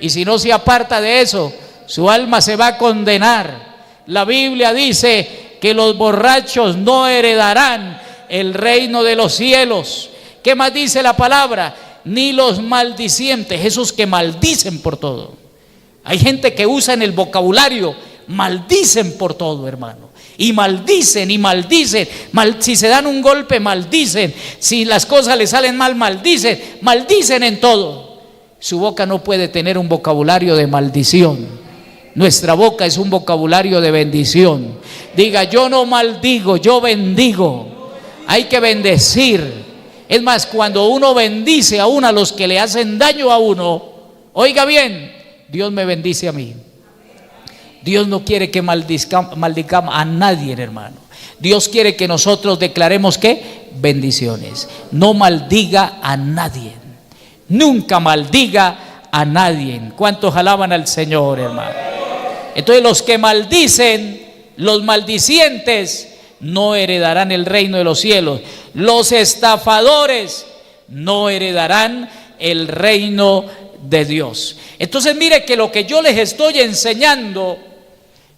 y si no se aparta de eso, su alma se va a condenar. La Biblia dice que los borrachos no heredarán el reino de los cielos. ¿Qué más dice la palabra? Ni los maldicientes, esos que maldicen por todo. Hay gente que usa en el vocabulario, maldicen por todo, hermano. Y maldicen y maldicen. Si se dan un golpe, maldicen. Si las cosas les salen mal, maldicen. Maldicen en todo. Su boca no puede tener un vocabulario de maldición. Nuestra boca es un vocabulario de bendición. Diga: yo no maldigo, yo bendigo. Hay que bendecir. Es más, cuando uno bendice a los que le hacen daño a uno, oiga bien, Dios me bendice a mí. Dios no quiere que maldicamos a nadie, hermano. Dios quiere que nosotros declaremos ¿qué? Bendiciones. No maldiga a nadie. Nunca maldiga a nadie. ¿Cuántos alaban al Señor, hermano? Entonces los que maldicen, los maldicientes, no heredarán el reino de los cielos. Los estafadores no heredarán el reino de Dios. Entonces mire que lo que yo les estoy enseñando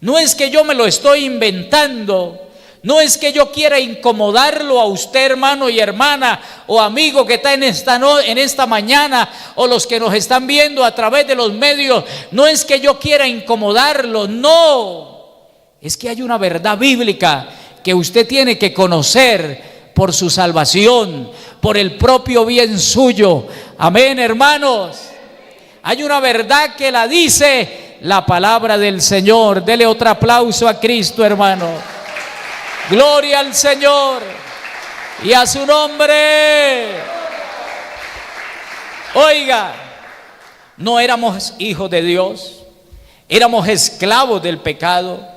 no es que yo me lo estoy inventando, no es que yo quiera incomodarlo a usted, hermano y hermana, o amigo que está en esta mañana, o los que nos están viendo a través de los medios. No es que yo quiera incomodarlo, no. Es que hay una verdad bíblica que usted tiene que conocer por su salvación, por el propio bien suyo. Amén, hermanos. Hay una verdad que la dice la palabra del Señor. Dele otro aplauso a Cristo, hermano. Gloria al Señor y a su nombre. Oiga, no éramos hijos de Dios, éramos esclavos del pecado.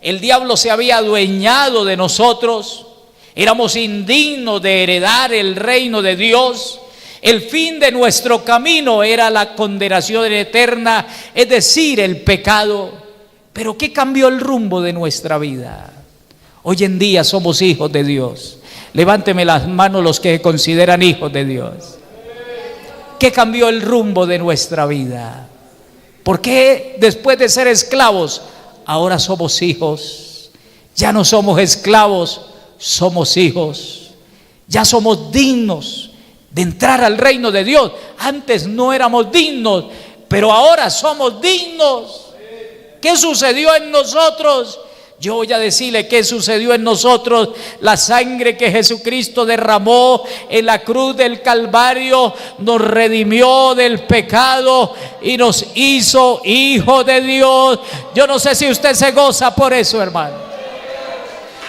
El diablo se había adueñado de nosotros. Éramos indignos de heredar el reino de Dios. El fin de nuestro camino era la condenación eterna, es decir, el pecado. Pero ¿qué cambió el rumbo de nuestra vida? Hoy en día somos hijos de Dios. Levánteme las manos los que se consideran hijos de Dios. ¿Qué cambió el rumbo de nuestra vida? ¿Por qué después de ser esclavos ahora somos hijos? Ya no somos esclavos, somos hijos. Ya somos dignos de entrar al reino de Dios. Antes no éramos dignos, pero ahora somos dignos. ¿Qué sucedió en nosotros? Yo voy a decirle qué sucedió en nosotros. La sangre que Jesucristo derramó en la cruz del Calvario nos redimió del pecado y nos hizo hijos de Dios. Yo no sé si usted se goza por eso, hermano,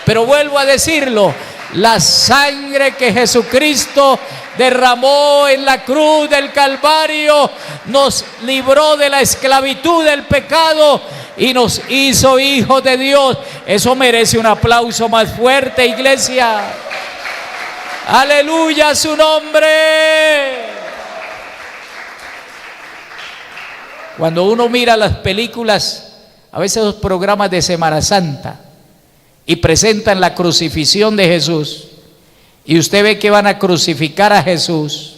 pero vuelvo a decirlo. La sangre que Jesucristo derramó en la cruz del Calvario nos libró de la esclavitud del pecado y nos hizo hijos de Dios. Eso merece un aplauso más fuerte, iglesia. Aleluya a su nombre. Cuando uno mira las películas, a veces los programas de Semana Santa, y presentan la crucifixión de Jesús, y usted ve que van a crucificar a Jesús,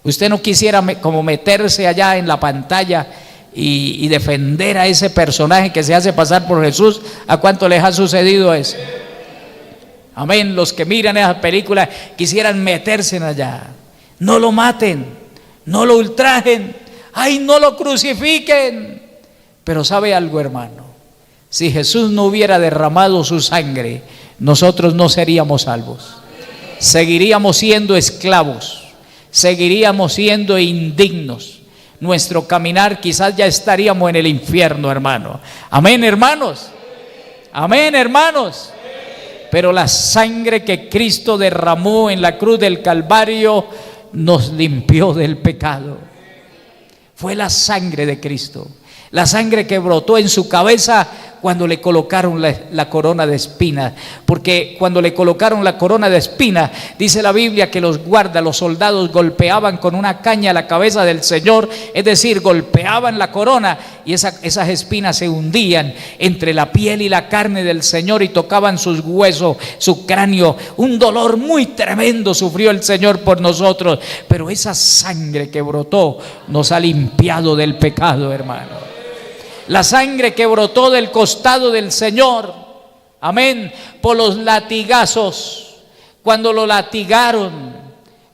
usted no quisiera como meterse allá en la pantalla y defender a ese personaje que se hace pasar por Jesús. ¿A cuánto les ha sucedido eso? Amén. Los que miran esas películas quisieran meterse en allá. No lo maten, no lo ultrajen, ay, no lo crucifiquen. Pero ¿sabe algo, hermano? Si Jesús no hubiera derramado su sangre, nosotros no seríamos salvos. Seguiríamos siendo esclavos, seguiríamos siendo indignos. Nuestro caminar quizás ya estaríamos en el infierno, hermano. Amén, hermanos. Amén, hermanos. Pero la sangre que Cristo derramó en la cruz del Calvario nos limpió del pecado. Fue la sangre de Cristo, la sangre que brotó en su cabeza cuando le colocaron la corona de espinas. Porque cuando le colocaron la corona de espinas, dice la Biblia que los guardas, los soldados, golpeaban con una caña la cabeza del Señor, es decir, golpeaban la corona, y esas espinas se hundían entre la piel y la carne del Señor y tocaban sus huesos, su cráneo. Un dolor muy tremendo sufrió el Señor por nosotros, pero esa sangre que brotó nos ha limpiado del pecado, hermano. La sangre que brotó del costado del Señor, amén, por los latigazos, cuando lo latigaron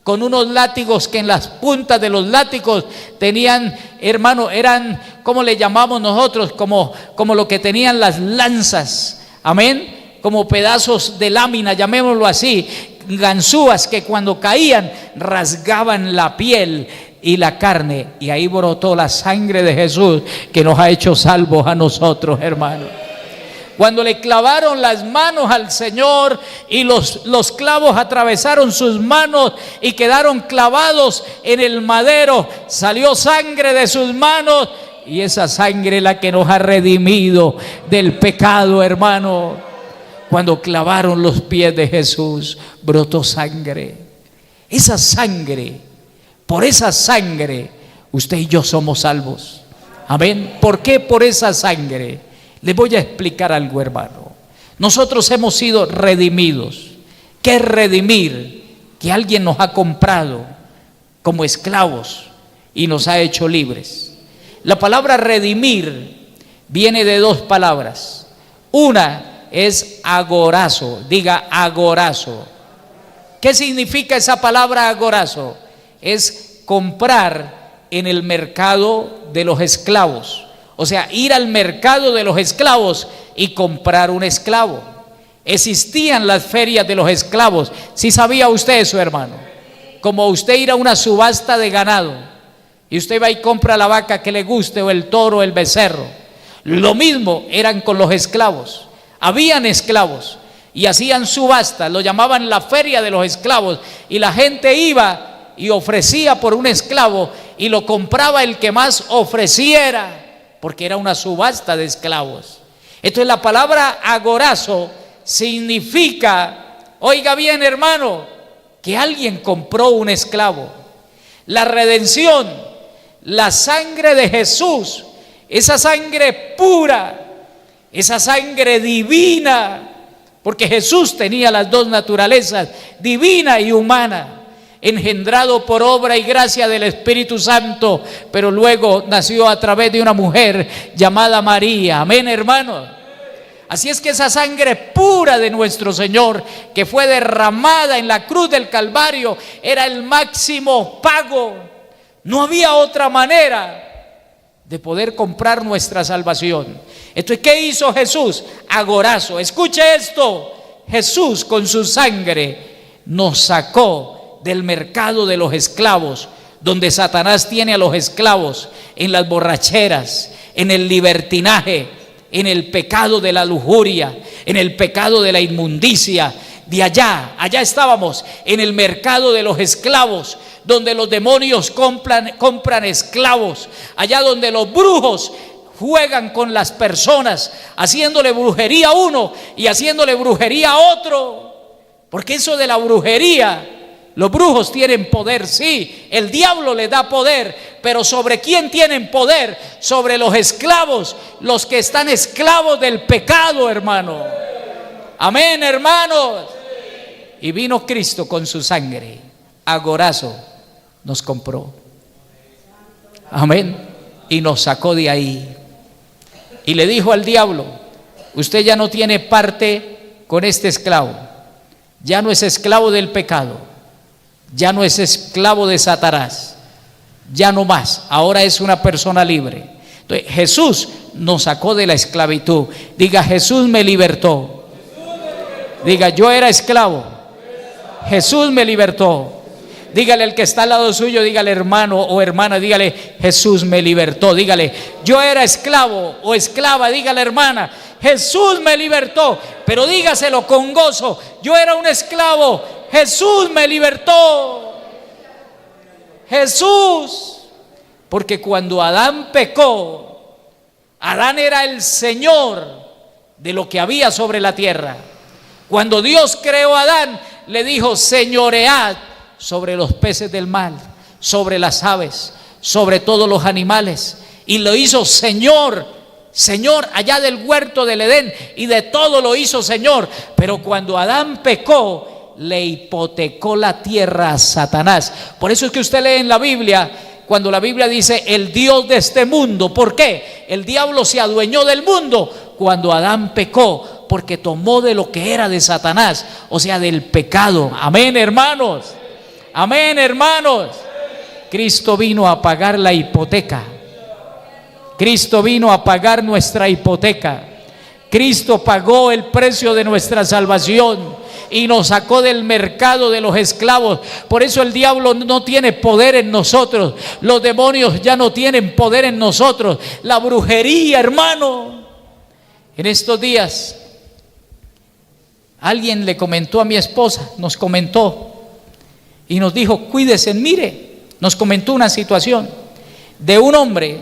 con unos látigos que en las puntas de los látigos tenían, hermano, eran, ¿cómo le llamamos nosotros? Como lo que tenían las lanzas, amén, como pedazos de lámina, llamémoslo así, ganzúas que cuando caían rasgaban la piel y la carne, y ahí brotó la sangre de Jesús que nos ha hecho salvos a nosotros, hermano. Cuando le clavaron las manos al Señor y los clavos atravesaron sus manos y quedaron clavados en el madero, salió sangre de sus manos, y esa sangre es la que nos ha redimido del pecado, hermano. Cuando clavaron los pies de Jesús, brotó sangre. Esa sangre, por esa sangre, usted y yo somos salvos. Amén. ¿Por qué por esa sangre? Les voy a explicar algo, hermano. Nosotros hemos sido redimidos. ¿Qué es redimir? Que alguien nos ha comprado como esclavos y nos ha hecho libres. La palabra redimir viene de dos palabras. Una es agorazo. Diga agorazo. ¿Qué significa esa palabra agorazo? Es comprar en el mercado de los esclavos. O sea, ir al mercado de los esclavos y comprar un esclavo. Existían las ferias de los esclavos. ¿Sí sabía usted eso, hermano? Como usted ir a una subasta de ganado y usted va y compra la vaca que le guste, o el toro, o el becerro. Lo mismo eran con los esclavos. Habían esclavos y hacían subastas, lo llamaban la feria de los esclavos, y la gente iba y ofrecía por un esclavo y lo compraba el que más ofreciera, porque era una subasta de esclavos. Entonces la palabra agorazo significa, oiga bien, hermano, que alguien compró un esclavo. La redención, la sangre de Jesús, esa sangre pura, esa sangre divina, porque Jesús tenía las dos naturalezas, divina y humana, engendrado por obra y gracia del Espíritu Santo, pero luego nació a través de una mujer llamada María. Amén, hermano. Así es que esa sangre pura de nuestro Señor, que fue derramada en la cruz del Calvario, era el máximo pago. No había otra manera de poder comprar nuestra salvación. Entonces, ¿qué hizo Jesús? Agorazo. Escuche esto: Jesús con su sangre nos sacó del mercado de los esclavos, donde Satanás tiene a los esclavos, en las borracheras, en el libertinaje, en el pecado de la lujuria, en el pecado de la inmundicia. De allá estábamos en el mercado de los esclavos, donde los demonios compran esclavos, allá donde los brujos juegan con las personas, haciéndole brujería a uno y haciéndole brujería a otro. Porque eso de la brujería, los brujos tienen poder, sí, el diablo les da poder, pero ¿sobre quién tienen poder? Sobre los esclavos, los que están esclavos del pecado, hermano. Amén, hermanos. Y vino Cristo con su sangre, agorazo, nos compró. Amén. Y nos sacó de ahí. Y le dijo al diablo: usted ya no tiene parte con este esclavo. Ya no es esclavo del pecado. Ya no es esclavo de Satanás, ya no más, ahora es una persona libre. Entonces Jesús nos sacó de la esclavitud. Diga: Jesús me libertó. Diga: yo era esclavo, Jesús me libertó. Dígale al que está al lado suyo, dígale: hermano o hermana, dígale: Jesús me libertó. Dígale: yo era esclavo o esclava. Dígale: hermana, Jesús me libertó. Pero dígaselo con gozo: yo era un esclavo, Jesús me libertó. Jesús. Porque cuando Adán pecó, Adán era el señor de lo que había sobre la tierra. Cuando Dios creó a Adán, le dijo: señoread sobre los peces del mar, sobre las aves, sobre todos los animales. Y lo hizo Señor, Señor allá del huerto del Edén, y de todo lo hizo Señor. Pero cuando Adán pecó, le hipotecó la tierra a Satanás. Por eso es que usted lee en la Biblia, cuando la Biblia dice el Dios de este mundo. ¿Por qué? El diablo se adueñó del mundo cuando Adán pecó, porque tomó de lo que era de Satanás, o sea, del pecado. Amén, hermanos. Amén, hermanos. Cristo vino a pagar la hipoteca. Cristo vino a pagar nuestra hipoteca. Cristo pagó el precio de nuestra salvación y nos sacó del mercado de los esclavos. Por eso el diablo no tiene poder en nosotros. Los demonios ya no tienen poder en nosotros. La brujería, hermano. En estos días alguien le comentó a mi esposa, nos comentó y nos dijo: cuídese, mire, nos comentó una situación de un hombre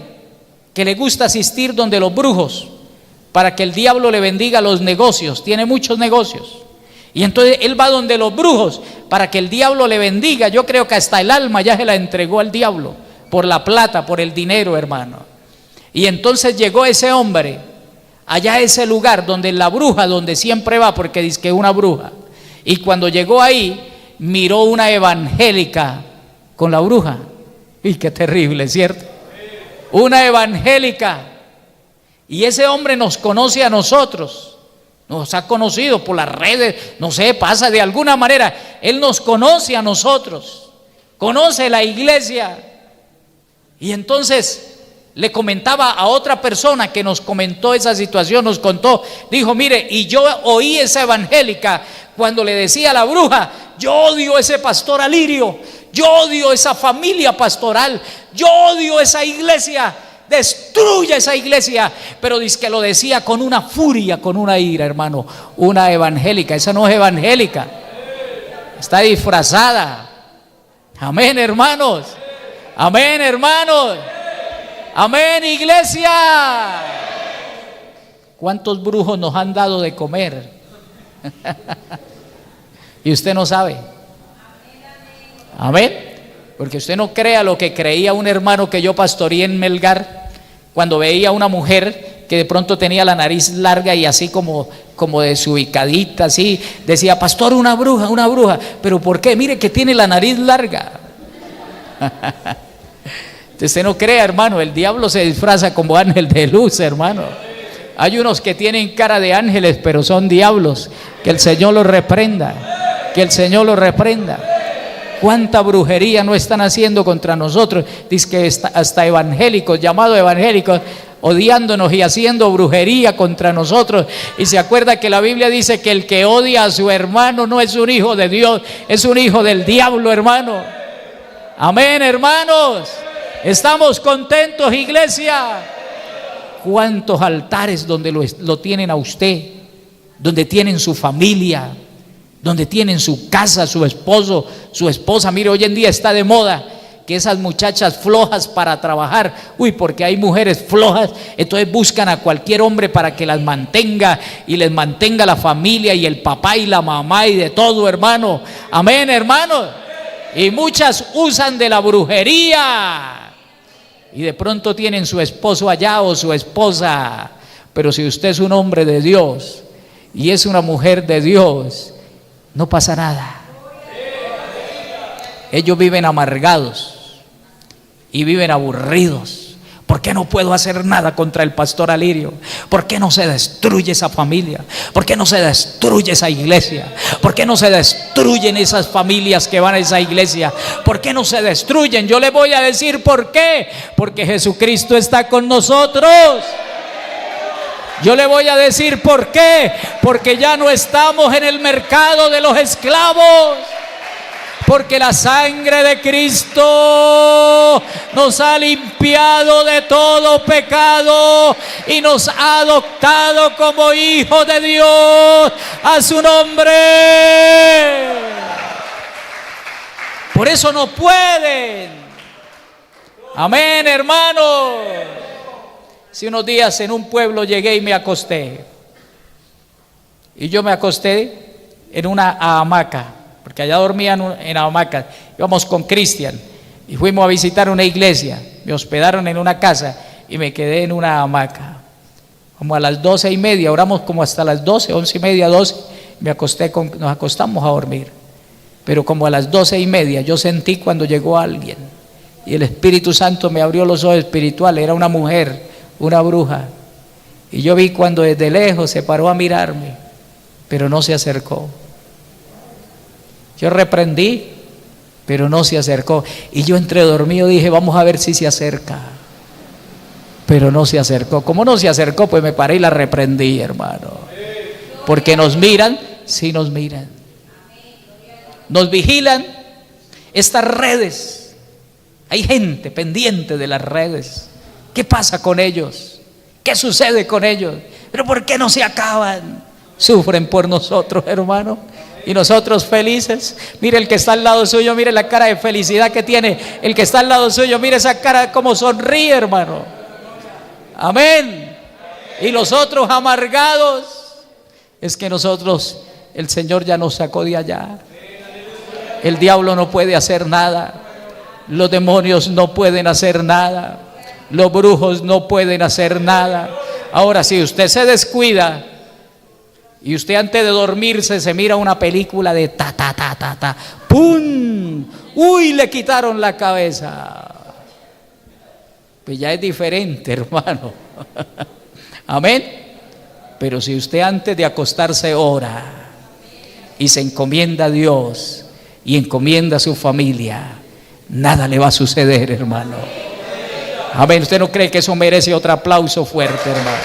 que le gusta asistir donde los brujos para que el diablo le bendiga los negocios. Tiene muchos negocios y entonces él va donde los brujos para que el diablo le bendiga. Yo creo que hasta el alma ya se la entregó al diablo por la plata, por el dinero, hermano. Y entonces llegó ese hombre allá a ese lugar donde la bruja, donde siempre va, porque dice que es una bruja, y cuando llegó ahí miró una evangélica con la bruja. Y qué terrible, ¿cierto? Una evangélica. Y ese hombre nos conoce a nosotros, nos ha conocido por las redes, no sé, pasa de alguna manera. Él nos conoce a nosotros, conoce la iglesia. Y entonces le comentaba a otra persona que nos comentó esa situación, nos contó, dijo: mire, y yo oí esa evangélica cuando le decía a la bruja: yo odio ese pastor Alirio, yo odio esa familia pastoral, yo odio esa iglesia, destruya esa iglesia. Pero dice que lo decía con una furia, con una ira, hermano. Una evangélica, esa no es evangélica, está disfrazada. Amén, hermanos. Amén, hermanos. Amén, iglesia. ¿Cuántos brujos nos han dado de comer? Y usted no sabe. Amén. Porque usted no crea lo que creía un hermano que yo pastoreé en Melgar, cuando veía a una mujer que de pronto tenía la nariz larga y así como desubicadita, así, decía: pastor, una bruja, una bruja. ¿Pero por qué? Mire que tiene la nariz larga. Usted no crea, hermano, el diablo se disfraza como ángel de luz, hermano. Hay unos que tienen cara de ángeles, pero son diablos. Que el Señor los reprenda, que el Señor los reprenda. ¿Cuánta brujería no están haciendo contra nosotros? Dice que hasta evangélicos, llamados evangélicos, odiándonos y haciendo brujería contra nosotros. Y se acuerda que la Biblia dice que el que odia a su hermano no es un hijo de Dios, es un hijo del diablo, hermano. Amén, hermanos. ¿Estamos contentos, iglesia? ¿Cuántos altares donde lo tienen a usted? Donde tienen su familia, donde tienen su casa, su esposo, su esposa. Mire, hoy en día está de moda que esas muchachas flojas para trabajar, porque hay mujeres flojas, entonces buscan a cualquier hombre para que las mantenga y les mantenga la familia y el papá y la mamá y de todo, hermano. Amén, hermano. Y muchas usan de la brujería y de pronto tienen su esposo allá o su esposa. Pero si usted es un hombre de Dios y es una mujer de Dios, no pasa nada. Ellos viven amargados y viven aburridos. ¿Por qué no puedo hacer nada contra el pastor Alirio? ¿Por qué no se destruye esa familia? ¿Por qué no se destruye esa iglesia? ¿Por qué no se destruyen esas familias que van a esa iglesia? ¿Por qué no se destruyen? Yo le voy a decir por qué. Porque Jesucristo está con nosotros. Yo le voy a decir por qué. Porque ya no estamos en el mercado de los esclavos. Porque la sangre de Cristo nos ha limpiado de todo pecado y nos ha adoptado como hijos de Dios a su nombre. Por eso no pueden. Amén, hermano. Hace unos días en un pueblo llegué y me acosté. Y yo me acosté en una hamaca, porque allá dormían en hamacas. Íbamos con Cristian y fuimos a visitar una iglesia. Me hospedaron en una casa y me quedé en una hamaca. Como a las 12:30, oramos como hasta las 12, 11:30, 12. Nos acostamos a dormir. Pero como a las 12:30 yo sentí cuando llegó alguien y el Espíritu Santo me abrió los ojos espirituales. Era una mujer, una bruja. Y yo vi cuando desde lejos se paró a mirarme. pero no se acercó. Yo reprendí, pero no se acercó. Y yo entre dormido dije, vamos a ver si se acerca. Pero no se acercó. Como no se acercó, pues me paré y la reprendí, hermano. Porque nos miran, sí nos miran. Nos vigilan estas redes. Hay gente pendiente de las redes. ¿Qué pasa con ellos? ¿Qué sucede con ellos? ¿Pero por qué no se acaban? Sufren por nosotros, hermano. Y nosotros felices. Mire el que está al lado suyo, mire la cara de felicidad que tiene. El que está al lado suyo, mire esa cara como sonríe, hermano. Amén. Y los otros amargados, es que nosotros, el Señor ya nos sacó de allá. El diablo no puede hacer nada. Los demonios no pueden hacer nada. Los brujos no pueden hacer nada. Ahora, si usted se descuida y usted antes de dormirse se mira una película de ta, ta, ta, ta, ta, ¡pum! ¡Uy! Le quitaron la cabeza. Pues ya es diferente, hermano. Amén. Pero si usted antes de acostarse ora y se encomienda a Dios y encomienda a su familia, nada le va a suceder, hermano. Amén. ¿Usted no cree que eso merece otro aplauso fuerte, hermano?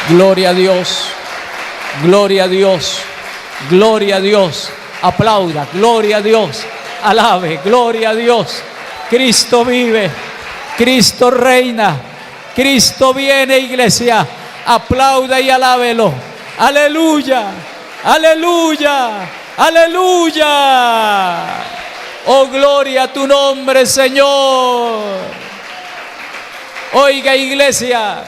Gloria a Dios. Gloria a Dios. Gloria a Dios. Aplauda. Gloria a Dios. Alabe. Gloria a Dios. Cristo vive. Cristo reina. Cristo viene, iglesia. Aplauda y alábelo. Aleluya. Aleluya. Aleluya. Oh, gloria a tu nombre, Señor. Oiga, iglesia,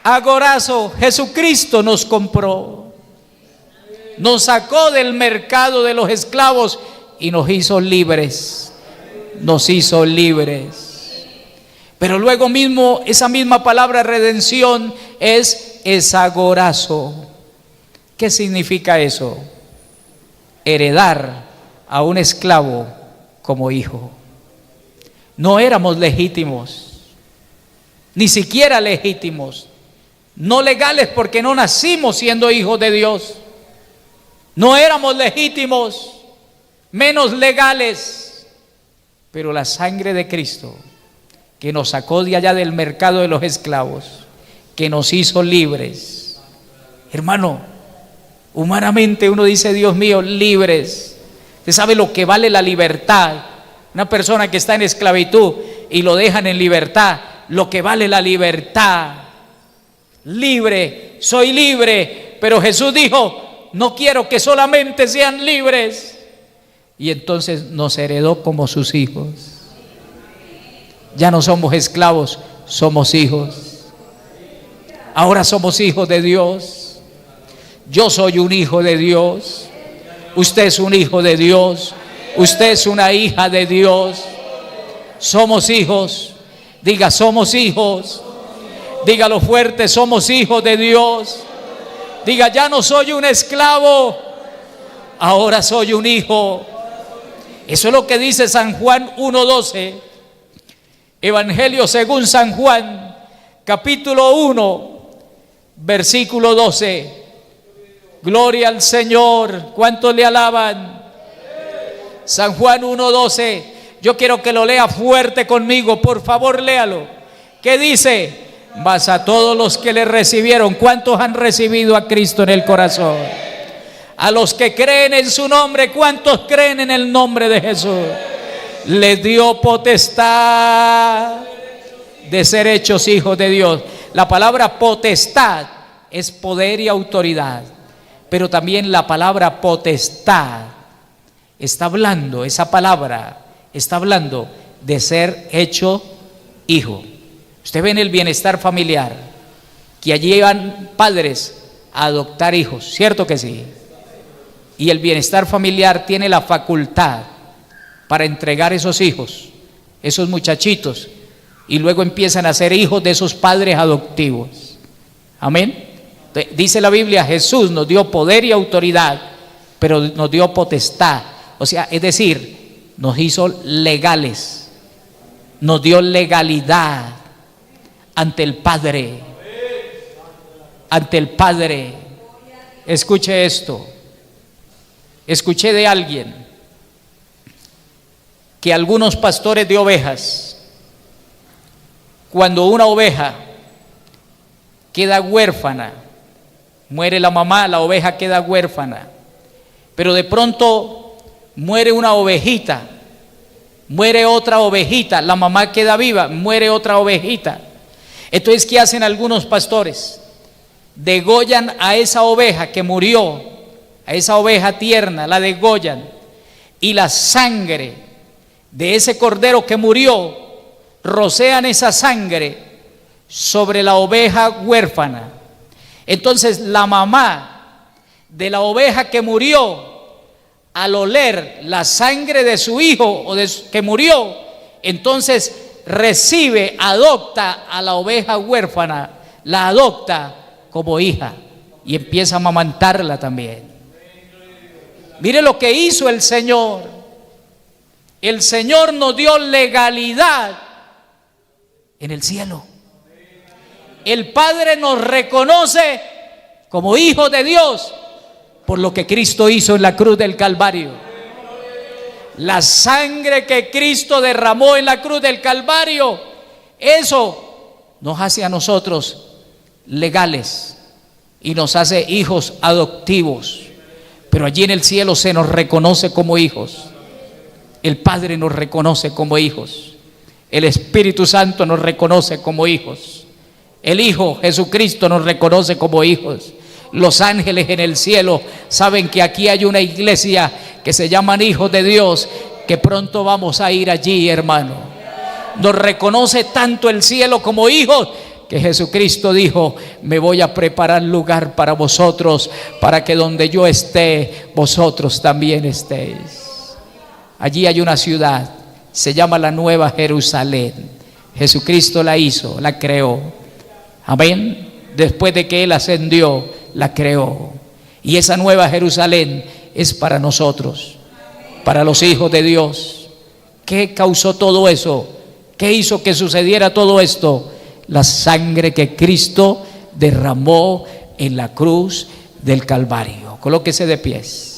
agorazo, Jesucristo nos compró, nos sacó del mercado de los esclavos y nos hizo libres. Nos hizo libres. Pero luego mismo, esa misma palabra redención es agorazo. ¿Qué significa eso? Heredar a un esclavo como hijo. No éramos legítimos, ni siquiera legítimos, no legales porque no nacimos siendo hijos de Dios. No éramos legítimos, menos legales, pero la sangre de Cristo, que nos sacó de allá del mercado de los esclavos, que nos hizo libres. Hermano, humanamente uno dice, Dios mío, libres. Usted sabe lo que vale la libertad. Una persona que está en esclavitud y lo dejan en libertad, lo que vale la libertad. Libre, soy libre. Pero Jesús dijo, no quiero que solamente sean libres. Y entonces nos heredó como sus hijos. Ya no somos esclavos, somos hijos. Ahora somos hijos de Dios. Yo soy un hijo de Dios. Usted es un hijo de Dios. Usted es una hija de Dios. Somos hijos. Diga, somos hijos. Dígalo fuerte, somos hijos de Dios. Diga, ya no soy un esclavo, ahora soy un hijo. Eso es lo que dice San Juan 1:12. Evangelio según San Juan, capítulo 1, versículo 12. Gloria al Señor. ¿Cuántos le alaban? San Juan 1:12. Yo quiero que lo lea fuerte conmigo, por favor, léalo. ¿Qué dice? Mas a todos los que le recibieron. ¿Cuántos han recibido a Cristo en el corazón? A los que creen en su nombre. ¿Cuántos creen en el nombre de Jesús? Les dio potestad de ser hechos hijos de Dios. La palabra potestad es poder y autoridad, pero también la palabra potestad está hablando, esa palabra está hablando de ser hecho hijo. Usted ve en el bienestar familiar que allí van padres a adoptar hijos, ¿cierto que sí? Y el bienestar familiar tiene la facultad para entregar esos hijos, esos muchachitos, y luego empiezan a ser hijos de esos padres adoptivos. Amén. Dice la Biblia, Jesús nos dio poder y autoridad, pero nos dio potestad. O sea, es decir, nos hizo legales, nos dio legalidad ante el Padre. ante el Padre. Escuche esto. Escuché de alguien que algunos pastores de ovejas, cuando una oveja queda huérfana, muere la mamá, la oveja queda huérfana, pero de pronto muere una ovejita, muere otra ovejita, la mamá queda viva, muere otra ovejita. Entonces, ¿qué hacen algunos pastores? Degollan a esa oveja que murió, a esa oveja tierna, la degollan, y la sangre de ese cordero que murió, rocean esa sangre sobre la oveja huérfana. Entonces la mamá de la oveja que murió, al oler la sangre de su hijo que murió, entonces recibe, adopta a la oveja huérfana, la adopta como hija y empieza a amamantarla también. Mire lo que hizo el Señor. El Señor nos dio legalidad en el cielo. El Padre nos reconoce como hijos de Dios por lo que Cristo hizo en la cruz del Calvario. La sangre que Cristo derramó en la cruz del Calvario, eso nos hace a nosotros legales y nos hace hijos adoptivos. Pero allí en el cielo se nos reconoce como hijos. El Padre nos reconoce como hijos. El Espíritu Santo nos reconoce como hijos. El Hijo Jesucristo nos reconoce como hijos. Los ángeles en el cielo saben que aquí hay una iglesia que se llaman hijos de Dios, que pronto vamos a ir allí, hermano. Nos reconoce tanto el cielo como hijos, que Jesucristo dijo: me voy a preparar lugar para vosotros, para que donde yo esté, vosotros también estéis. Allí hay una ciudad, se llama la Nueva Jerusalén. Jesucristo la hizo, la creó. Amén. Después de que Él ascendió, la creó. Y esa Nueva Jerusalén es para nosotros, para los hijos de Dios. ¿Qué causó todo eso? ¿Qué hizo que sucediera todo esto? La sangre que Cristo derramó en la cruz del Calvario. Colóquese de pies.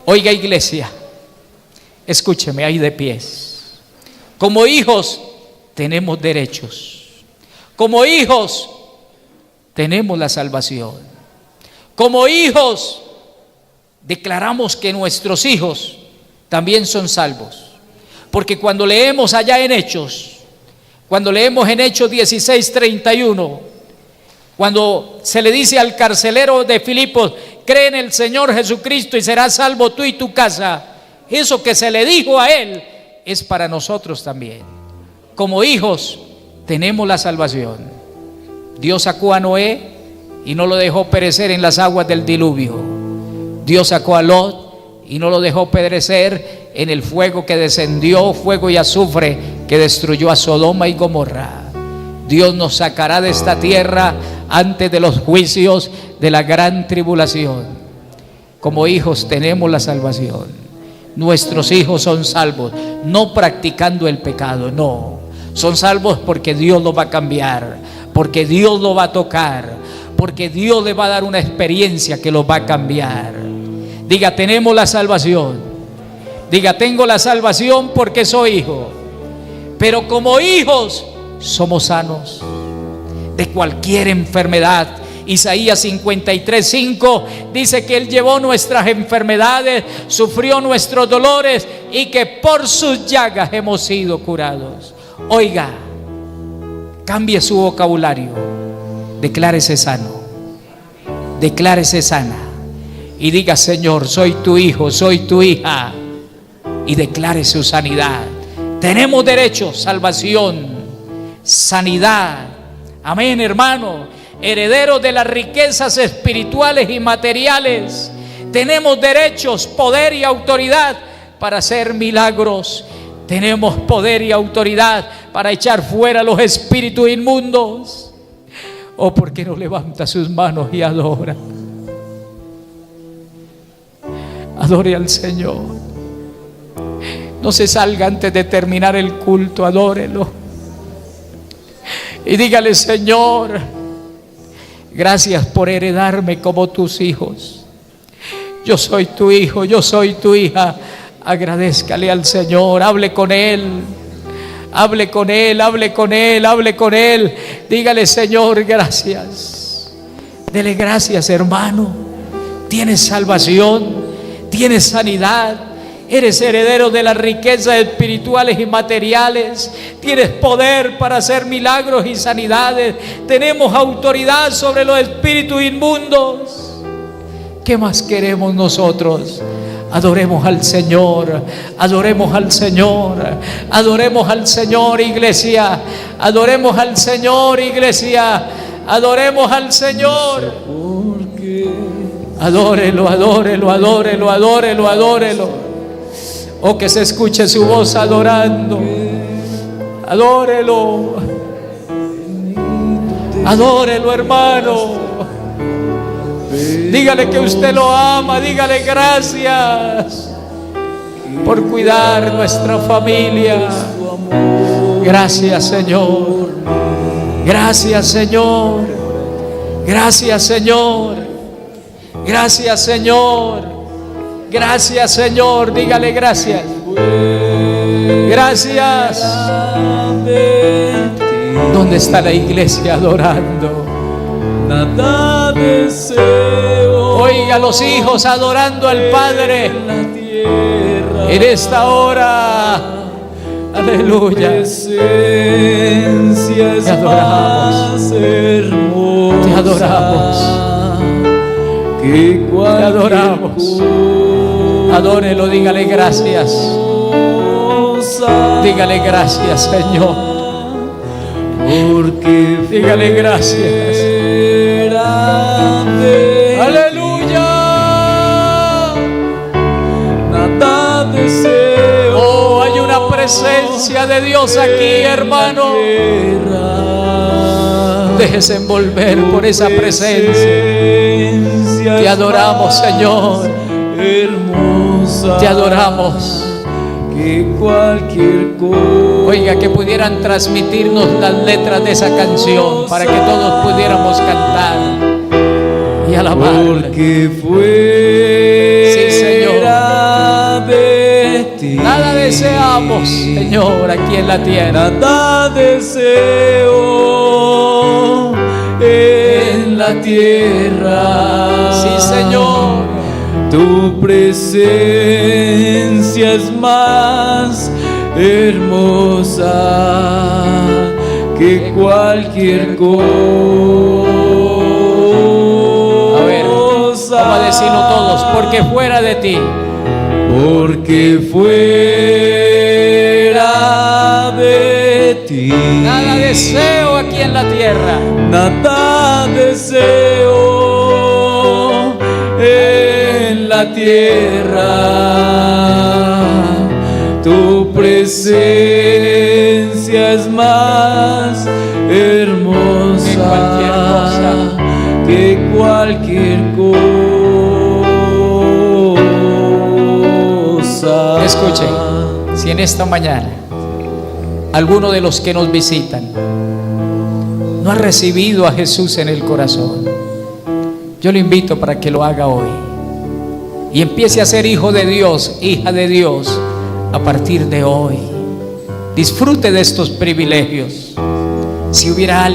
Oiga, iglesia, escúcheme ahí de pies. Como hijos tenemos derechos. Como hijos tenemos la salvación. Como hijos declaramos que nuestros hijos también son salvos. Porque cuando leemos allá en Hechos, cuando leemos en Hechos 16:31, cuando se le dice al carcelero de Filipos: cree en el Señor Jesucristo y serás salvo tú y tu casa, eso que se le dijo a él es para nosotros también. Como hijos tenemos la salvación. Dios sacó a Noé y no lo dejó perecer en las aguas del diluvio. Dios sacó a Lot y no lo dejó perecer en el fuego que descendió, fuego y azufre que destruyó a Sodoma y Gomorra. Dios nos sacará de esta tierra antes de los juicios de la gran tribulación. Como hijos tenemos la salvación. Nuestros hijos son salvos, no practicando el pecado, no. Son salvos porque Dios los va a cambiar, porque Dios los va a tocar, porque Dios les va a dar una experiencia que los va a cambiar. Diga: tenemos la salvación. Diga: tengo la salvación porque soy hijo. Pero como hijos somos sanos de cualquier enfermedad. Isaías 53:5 dice que Él llevó nuestras enfermedades, sufrió nuestros dolores y que por sus llagas hemos sido curados. Oiga, cambie su vocabulario, declárese sano, declárese sana y diga: Señor, soy tu hijo, soy tu hija, y declare su sanidad. Tenemos derecho, salvación, sanidad. Amén, hermano. Herederos de las riquezas espirituales y materiales. Tenemos derechos, poder y autoridad para hacer milagros. Tenemos poder y autoridad para echar fuera los espíritus inmundos. Oh, ¿por qué no levanta sus manos y adora? Adore al Señor. No se salga antes de terminar el culto, adórelo. Y dígale: Señor, gracias por heredarme como tus hijos. Yo soy tu hijo, yo soy tu hija. Agradézcale al Señor, hable con Él. Hable con Él, hable con Él, hable con Él. Dígale: Señor, gracias. Dele gracias, hermano. Tienes salvación, tienes sanidad, eres heredero de las riquezas espirituales y materiales. Tienes poder para hacer milagros y sanidades. Tenemos autoridad sobre los espíritus inmundos. ¿Qué más queremos nosotros? Adoremos al Señor, adoremos al Señor, adoremos al Señor, iglesia. Adoremos al Señor, iglesia. Adoremos al Señor. Adórelo, adórelo, adórelo, adórelo, adórelo. Oh, que se escuche su voz adorando. Adórelo. Adórelo, hermano. Dígale que usted lo ama, dígale gracias por cuidar nuestra familia. Gracias, Señor. Gracias, Señor. Gracias, Señor. Gracias, Señor. Gracias, Señor. Dígale gracias. Gracias. ¿Dónde está la iglesia adorando? Nada deseo. Oiga, los hijos adorando al Padre en esta hora. Aleluya. Te adoramos. Te adoramos. Te adoramos. Adórelo, dígale gracias. Dígale gracias, Señor. Porque dígale gracias. Aleluya. Nada deseo. Oh, hay una presencia de Dios aquí, hermano. Déjese envolver por esa presencia. Te adoramos, Señor. Hermosa. Te adoramos. Que cualquier cosa. Oiga, que pudieran transmitirnos las letras de esa canción para que todos pudiéramos cantar y alabarle. Porque fuera sí, Señor. De ti. Nada deseamos, Señor, aquí en la tierra. Nada deseo en la tierra. Sí, Señor. Tu presencia es más hermosa que cualquier cosa. A ver, vamos a decirlo todos. Porque fuera de ti. Porque fuera de ti. Nada deseo aquí en la tierra. Nada deseo en la tierra. Tu presencia es más hermosa que cualquier cosa. Escuchen, si en esta mañana alguno de los que nos visitan no ha recibido a Jesús en el corazón, yo le invito para que lo haga hoy y empiece a ser hijo de Dios, hija de Dios a partir de hoy. Disfrute de estos privilegios. Si hubiera alguien